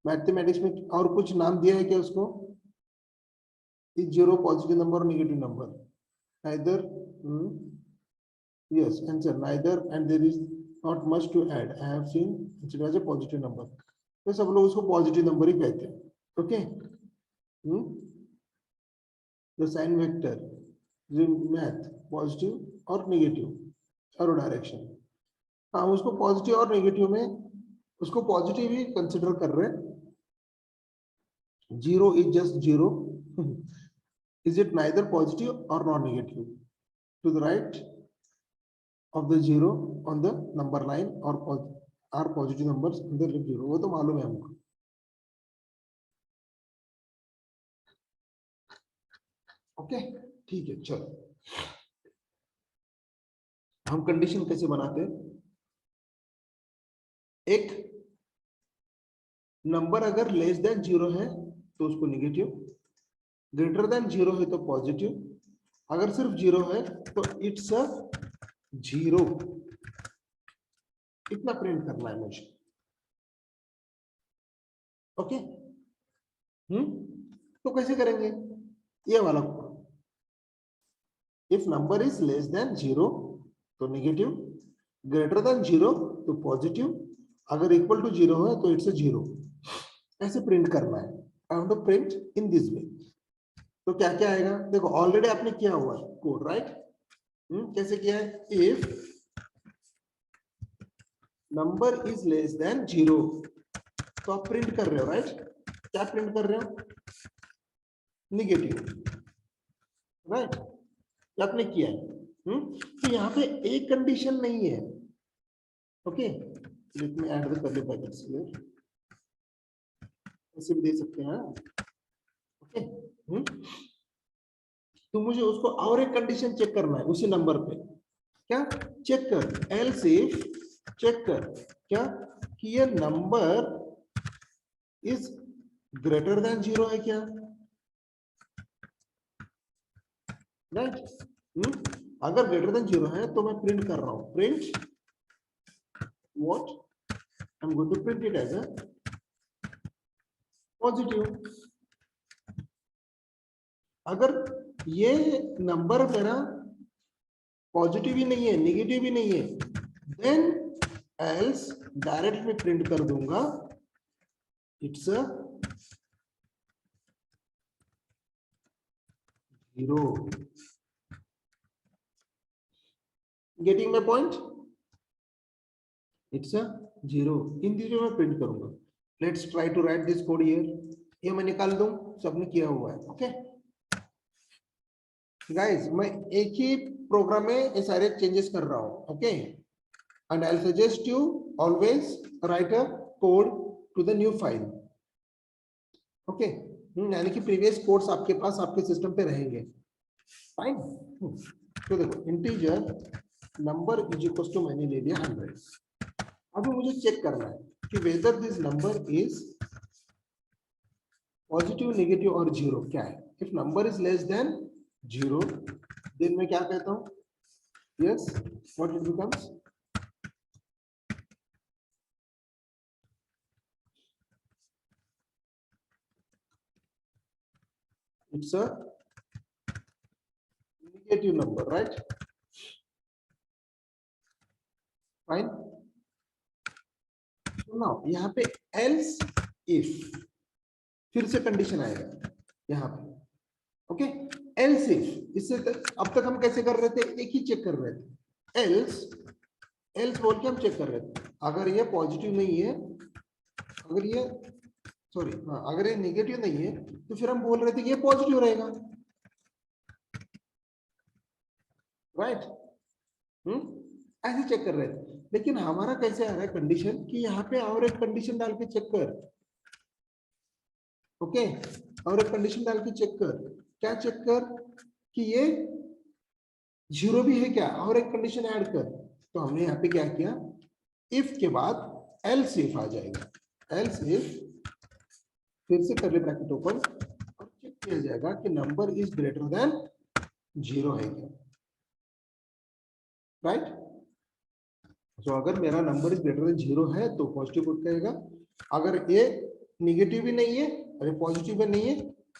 मैथमेटिक्स में और कुछ नाम दिया है क्या उसको? इज 0 पॉजिटिव नंबर और negative number? neither, yes, answer neither, and there is not much to add. I have seen it as a positive number, तो सब लोग उसको पॉजिटिव नंबर ही कहते हैं, okay? The sign vector math positive और नेगेटिव और डायरेक्शन, हम उसको पॉजिटिव और नेगेटिव में उसको पॉजिटिव ही कंसिडर कर रहे हैं। 0 is just 0. Is it neither positive or non-negative? To the right of the 0 on the number line or are positive numbers in the left 0, वो तो मालूम है हमको। ओके, ठीक है, चलो हम कंडीशन कैसे बनाते हैं? एक नंबर अगर लेस देन 0 है तो उसको निगेटिव, ग्रेटर देन 0 है तो पॉजिटिव, अगर सिर्फ 0 है तो इट्स अ 0, इतना प्रिंट करना है मुझे। ओके, तो कैसे करेंगे ये वाला? If number is less than 0 तो नेगेटिव, ग्रेटर देन 0 तो पॉजिटिव, अगर इक्वल टू 0 है तो इट्स अ 0, ऐसे प्रिंट करना है। I want to print in this way. तो क्या क्या आएगा? देखो ऑलरेडी आपने किया हुआ है कोड, राइट? कैसे किया है? If number is less than 0 तो आप प्रिंट कर रहे हो, राइट? क्या प्रिंट कर रहे हो? Negative, right? आपने किया है। तो यहाँ पे एक कंडीशन नहीं है। Okay, let me add the curly brackets here, ऐसे भी दे सकते हैं। ओके, तो मुझे उसको और एक कंडीशन चेक करना है उसी नंबर पे। क्या चेक कर? एल्स इफ, चेक कर क्या कि ये नंबर इज ग्रेटर देन 0 है क्या, राइट? अगर ग्रेटर देन 0 है तो मैं प्रिंट कर रहा हूं, print what? I am going to print it as a positive. अगर ये नंबर मेरा पॉजिटिव ही नहीं है, नेगेटिव ही नहीं है, देन एल्स डायरेक्ट में प्रिंट कर दूंगा it's a 0। Getting my point? It's a 0, in this way मैं प्रिंट करूंगा। Let's try to write this code here. ये मैं निकाल दूं, सबने किया हुआ है। ओके गाइस, मैं एक ही प्रोग्राम में ये सारे चेंजेस कर रहा हूं। Okay, and I will suggest you always write a code to the new file. Okay, यानी कि प्रीवियस कोड्स आपके पास आपके सिस्टम पे रहेंगे। फाइन। तो देखो, integer number is equal to, मैंने ले लिया 100। अभी मुझे चेक करना है कि whether this number is positive, negative और 0 क्या है। If number is less than 0 then मैं क्या कहता हूं? Yes, what it becomes? It's a negative number, right? Fine. Now यहाँ पे एल्स इफ, फिर से कंडीशन आएगा यहाँ पे। ओके, एल्स इफ, इससे अब तक हम कैसे कर रहे थे? एक ही चेक कर रहे थे, एल्स, एल्स बोल के हम चेक कर रहे थे। अगर ये पॉजिटिव नहीं है, अगर ये सॉरी अगर ये नेगेटिव नहीं है तो फिर हम बोल रहे थे कि ये पॉजिटिव रहेगा, राइट? ऐसे चेक कर रहे थे। लेकिन हमारा कैसे आ रहा है कंडीशन कि यहाँ पे और एक कंडीशन डाल के चेक कर। ओके, और एक कंडीशन डाल के चेक कर। क्या चेक कर? कि ये 0 भी है क्या, और एक कंडीशन ऐड कर। तो हमने यहाँ पे क्या किया? इफ के बाद एल्स इफ आ जाएगा। एल्स इफ, फिर से कर्ली ब्रैकेट ओपन, और चेक किया जाएगा कि नंबर इज ग्रेटर देन 0 है क्या, राइट? तो अगर मेरा नंबर इज ग्रेटर देन 0 है तो पॉजिटिव पुट करेगा। अगर ये नेगेटिव भी नहीं है, अगर पॉजिटिव भी नहीं है,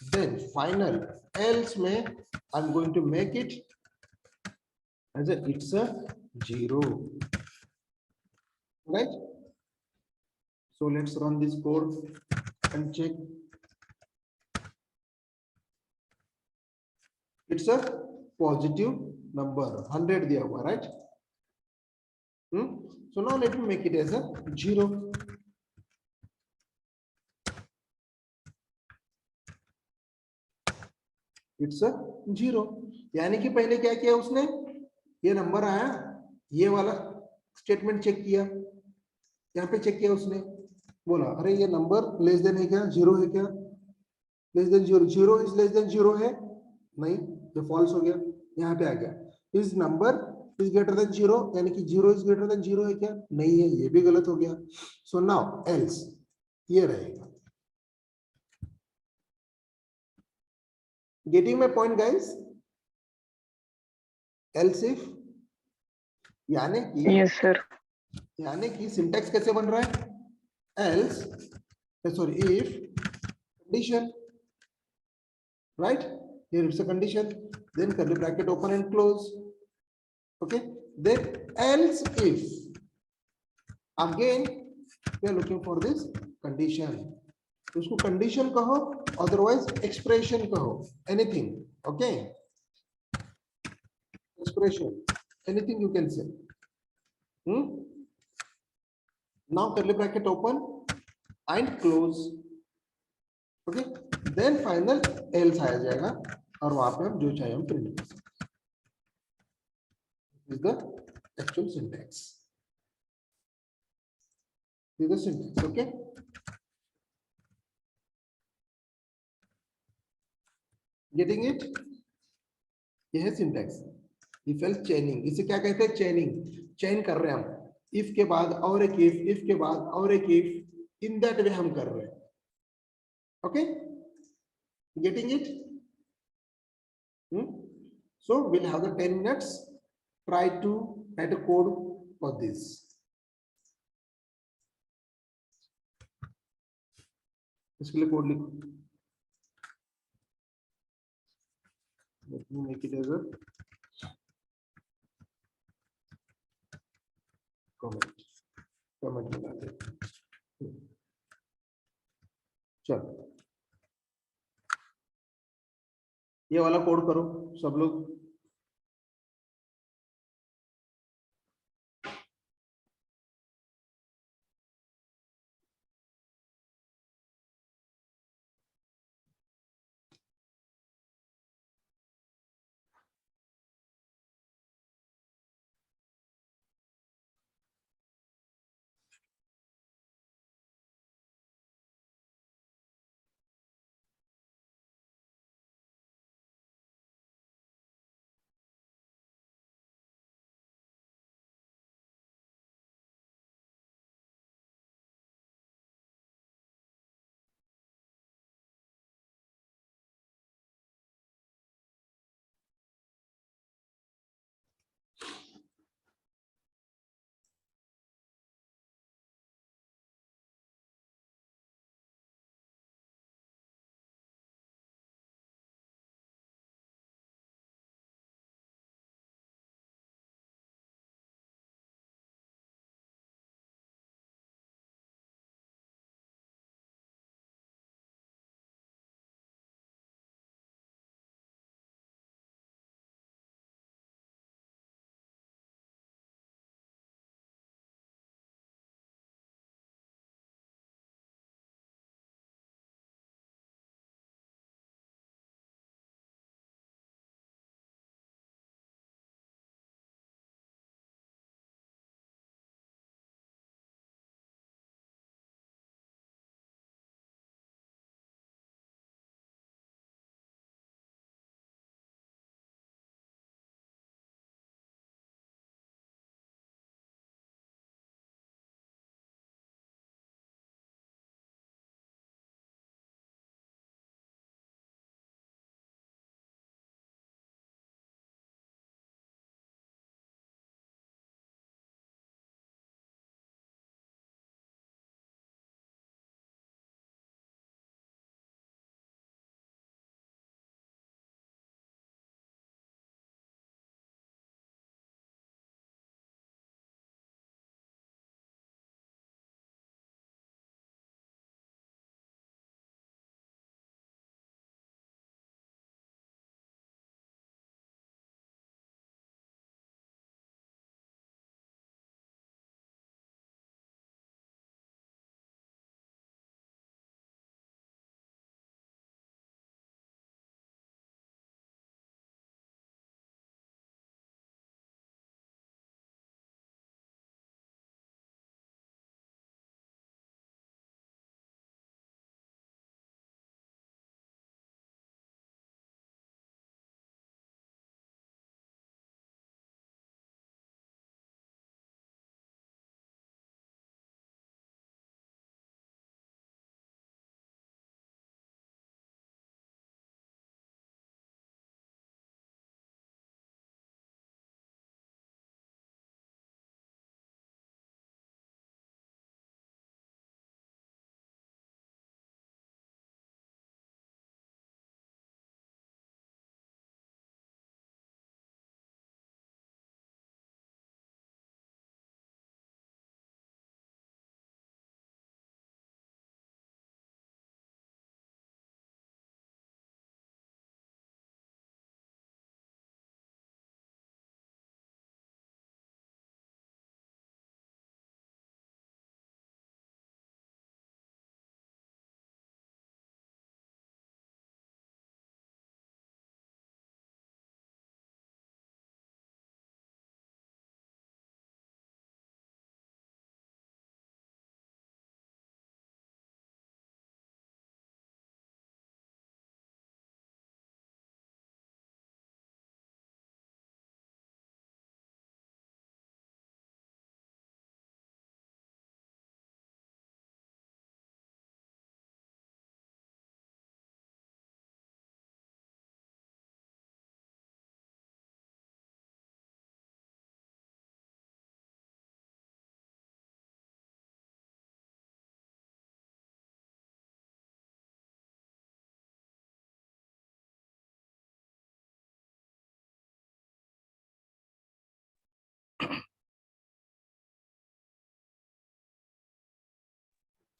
देन फाइनल एल्स में I am going to make it as it's a 0, right? So let's run this code and check. It's a positive number, 100 दिया हुआ, right? So now let me make it as a 0. It's a 0, यानी कि पहले क्या किया उसने? ये नंबर आया, ये वाला स्टेटमेंट चेक किया, यहाँ पे चेक किया उसने, बोला अरे ये नंबर लेस देन है क्या, 0 है क्या, less than 0, 0 is less than 0 है नहीं, ये फॉल्स हो गया। यहाँ पे आ गया is number is greater than 0, यानी कि 0 इज ग्रेटर देन 0 है क्या, नहीं है, ये भी गलत हो गया। सो नाउ एल्स, ये रहेगा। Getting my point guys? Else if, यानी Yes, sir. कि सिंटैक्स कैसे बन रहा है? Else, sorry, if condition, right? Here it's a condition, then curly bracket open and close. Okay, then else if, again we are looking for this condition, तो उसको condition कहो, otherwise expression कहो, anything. Okay, expression, anything you can say. Now curly bracket open and close. Okay, then final else आया जाएगा और वहां पे हम जो चाहे हम प्रिंट कर सकते हैं. This is the actual syntax. This is the syntax. Okay. Getting it? ये है syntax. If else chaining, इसे क्या कहते हैं? chaining. chain कर रहे हैं हम. if के बाद और एक if के बाद और एक if, in that way हम कर रहे हैं. Okay. Getting it? So we'll have the 10 minutes. Try to write a code for this. इसके लिए कोड लिखो. Let me make it as a comment. Comment बना दे. चलो, ये वाला कोड करो सब लोग.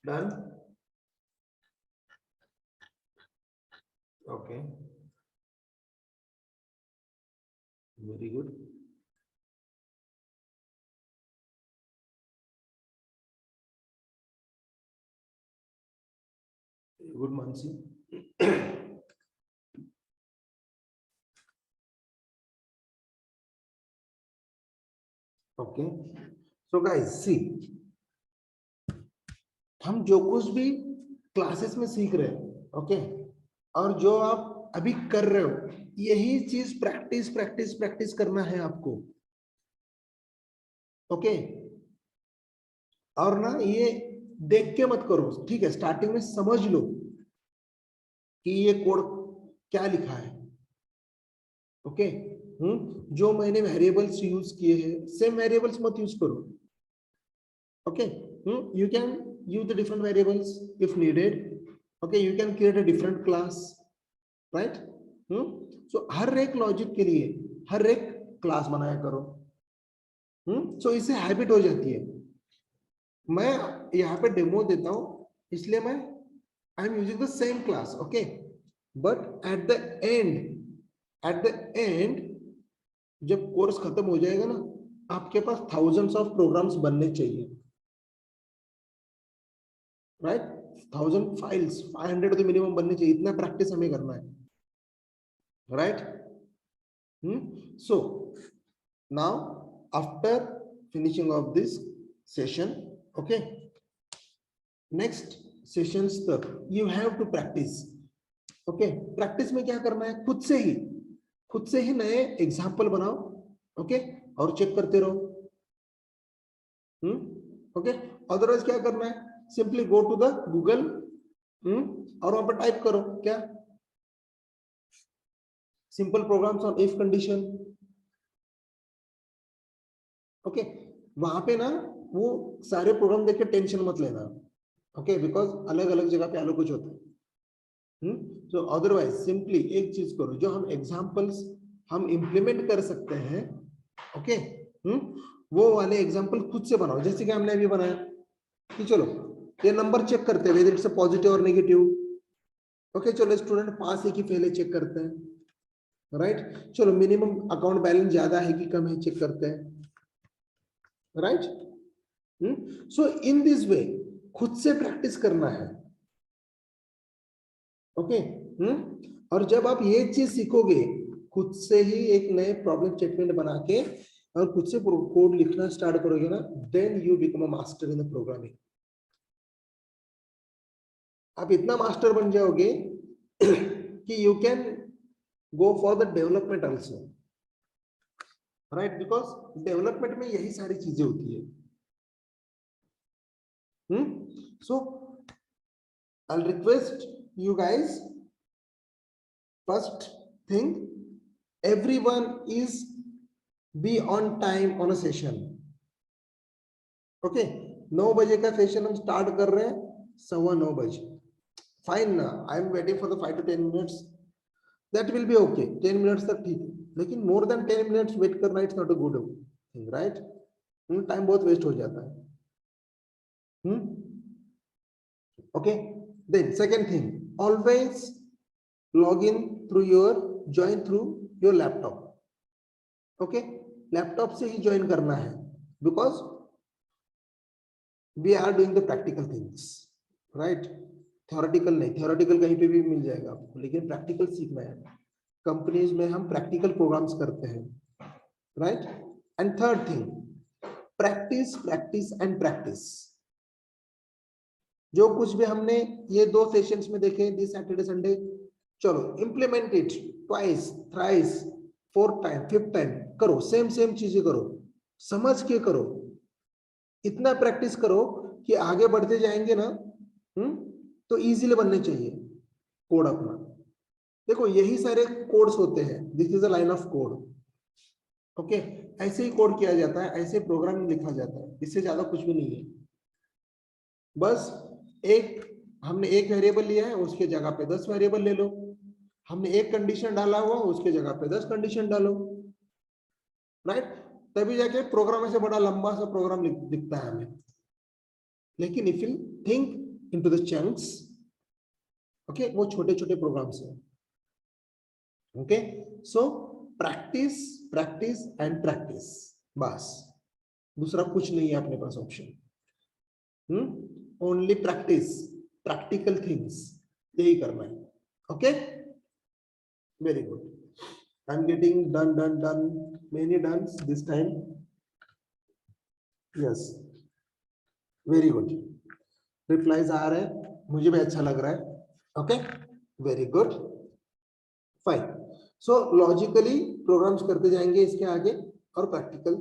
Done. Okay. Very good. Good, Mansi. Okay. So guys, see, हम जो कुछ भी क्लासेस में सीख रहे हैं, ओके, और जो आप अभी कर रहे हो, यही चीज प्रैक्टिस प्रैक्टिस प्रैक्टिस करना है आपको, ओके। और ना ये देख के मत करो, ठीक है, स्टार्टिंग में समझ लो कि ये कोड क्या लिखा है, ओके। जो मैंने वेरिएबल्स यूज किए हैं, सेम वेरिएबल्स मत यूज करो, okay. You can use the different variables if needed, okay, you can create a different class, right? So हर एक लॉजिक के लिए हर एक क्लास बनाया करो, so इससे हैबिट हो जाती है। मैं यहाँ पे डेमो देता हूँ, इसलिए मैं I am using the same class, okay, but at the end जब कोर्स खत्म हो जाएगा ना, आपके पास थाउजेंड्स ऑफ प्रोग्राम्स बनने चाहिए, राइट? 1000 फाइल्स, 500 तो मिनिमम बनने चाहिए, इतना प्रैक्टिस हमें करना है, right? So now after finishing off this session, okay, next sessions तक you have to practice, okay. Practice में क्या करना है, खुद से ही नए एग्जाम्पल बनाओ, ओके, और चेक करते रहो, ओके। अदरवाइज क्या करना है, simply go to the Google और वहां पर टाइप करो क्या, simple programs on if condition, okay. वहां पे ना वो सारे प्रोग्राम देख के टेंशन मत लेना, ओके, बिकॉज अलग अलग जगह पे अलग कुछ होता है। सो अदरवाइज सिंपली एक चीज करो, जो हम एग्जाम्पल्स हम इंप्लीमेंट कर सकते हैं, ओके, वो वाले एग्जाम्पल खुद से बनाओ, जैसे कि हमने अभी बनाया कि चलो ये नंबर चेक करते हैं, वेदर इट्स पॉजिटिव और नेगेटिव, ओके। चलो स्टूडेंट पास है कि पहले चेक करते हैं, राइट? चलो मिनिमम अकाउंट बैलेंस ज्यादा है कि कम है चेक करते हैं, राइट? सो इन दिस वे खुद से प्रैक्टिस करना है, ओके। और जब आप ये चीज सीखोगे, खुद से ही एक नए प्रॉब्लम स्टेटमेंट बना के और खुद से कोड लिखना स्टार्ट करोगे ना, then you become a master in the programming. आप इतना मास्टर बन जाओगे कि you can go for the development also, right? Because development में यही सारी चीजें होती है। So I request you guys, first thing, everyone is be on time on a session, okay? 9 बजे का सेशन हम स्टार्ट कर रहे हैं, 9:15 बजे, फाइन ना, I am waiting for the 5 to 10 minutes, that will be okay, 10 minutes तक ठीक है, लेकिन more than 10 minutes वेट करना it's not a good thing, right? Time बहुत वेस्ट हो जाता है। Okay, then second thing, always log in through join through your laptop, okay? Laptop से ही ज्वाइन करना है, because we are doing the practical things, right? theoretical नहीं, theoretical कहीं पे भी मिल जाएगा आपको, लेकिन प्रैक्टिकल सीखना है। कंपनीज में हम प्रैक्टिकल प्रोग्राम्स करते हैं, right? And third thing, practice practice and practice. जो कुछ भी हमने ये 2 सेशंस में देखे, दिस सैटरडे संडे, चलो implement it twice, thrice, 4th time, 5th time करो, सेम चीजें करो, समझ के करो, इतना प्रैक्टिस करो कि आगे बढ़ते जाएंगे ना, तो इजीली बनने चाहिए कोड अपना। देखो यही सारे कोड्स होते हैं, this is a line of code, okay. ऐसे ही कोड किया जाता है, ऐसे प्रोग्राम लिखा जाता है, इससे ज्यादा कुछ भी नहीं है। बस हमने एक वेरिएबल लिया है, उसके जगह पे 10 वेरिएबल ले लो, हमने एक कंडीशन डाला हुआ, उसके जगह पे 10 कंडीशन डालो, राइट? तभी जाके प्रोग्राम ऐसे बड़ा लंबा सा प्रोग्राम दिखता है हमें। लेकिन if you think into the chunks. Okay, वो छोटे छोटे प्रोग्राम्स हैं. Okay, so practice, practice and practice. बस दूसरा कुछ नहीं है अपने पास option. Only practice, practical things यही करना है. Okay, very good. I'm getting done many dones this time. Yes, very good. Replies आ रहे हैं, मुझे भी अच्छा लग रहा है. Okay, very good, fine. So logically programs करते जाएंगे इसके आगे और practical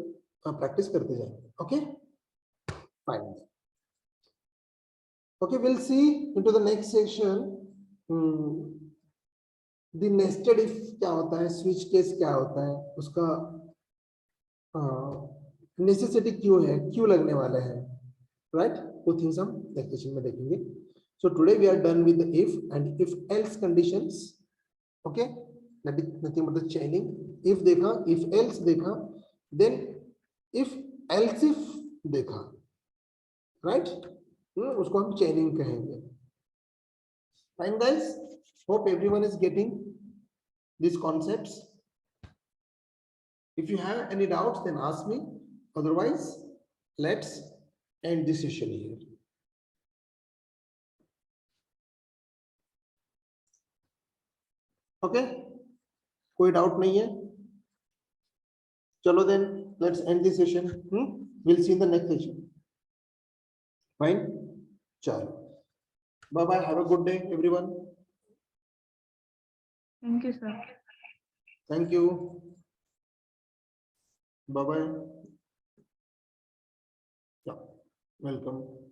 practice करते जाएंगे. Okay, fine. Okay, we'll see into the next section. The nested if क्या होता है, switch case क्या होता है, उसका necessity क्यों है, क्यों लगने वाले हैं, right? वो things हम next session में देखेंगे. So today we are done with the if and if else conditions. Okay, that is nothing but the chaining. If देखा, if else देखा, then if else if देखा, right? उसको हम chaining कहेंगे. Fine guys, hope everyone is getting these concepts. If you have any doubts, then ask me. Otherwise, let's end this session here. Okay, कोई doubt नहीं है? चलो then, let's end this session. We'll see in the next session. Fine? चलो. Bye bye. Have a good day, everyone. Thank you, sir. Thank you. Bye bye. Yeah, welcome.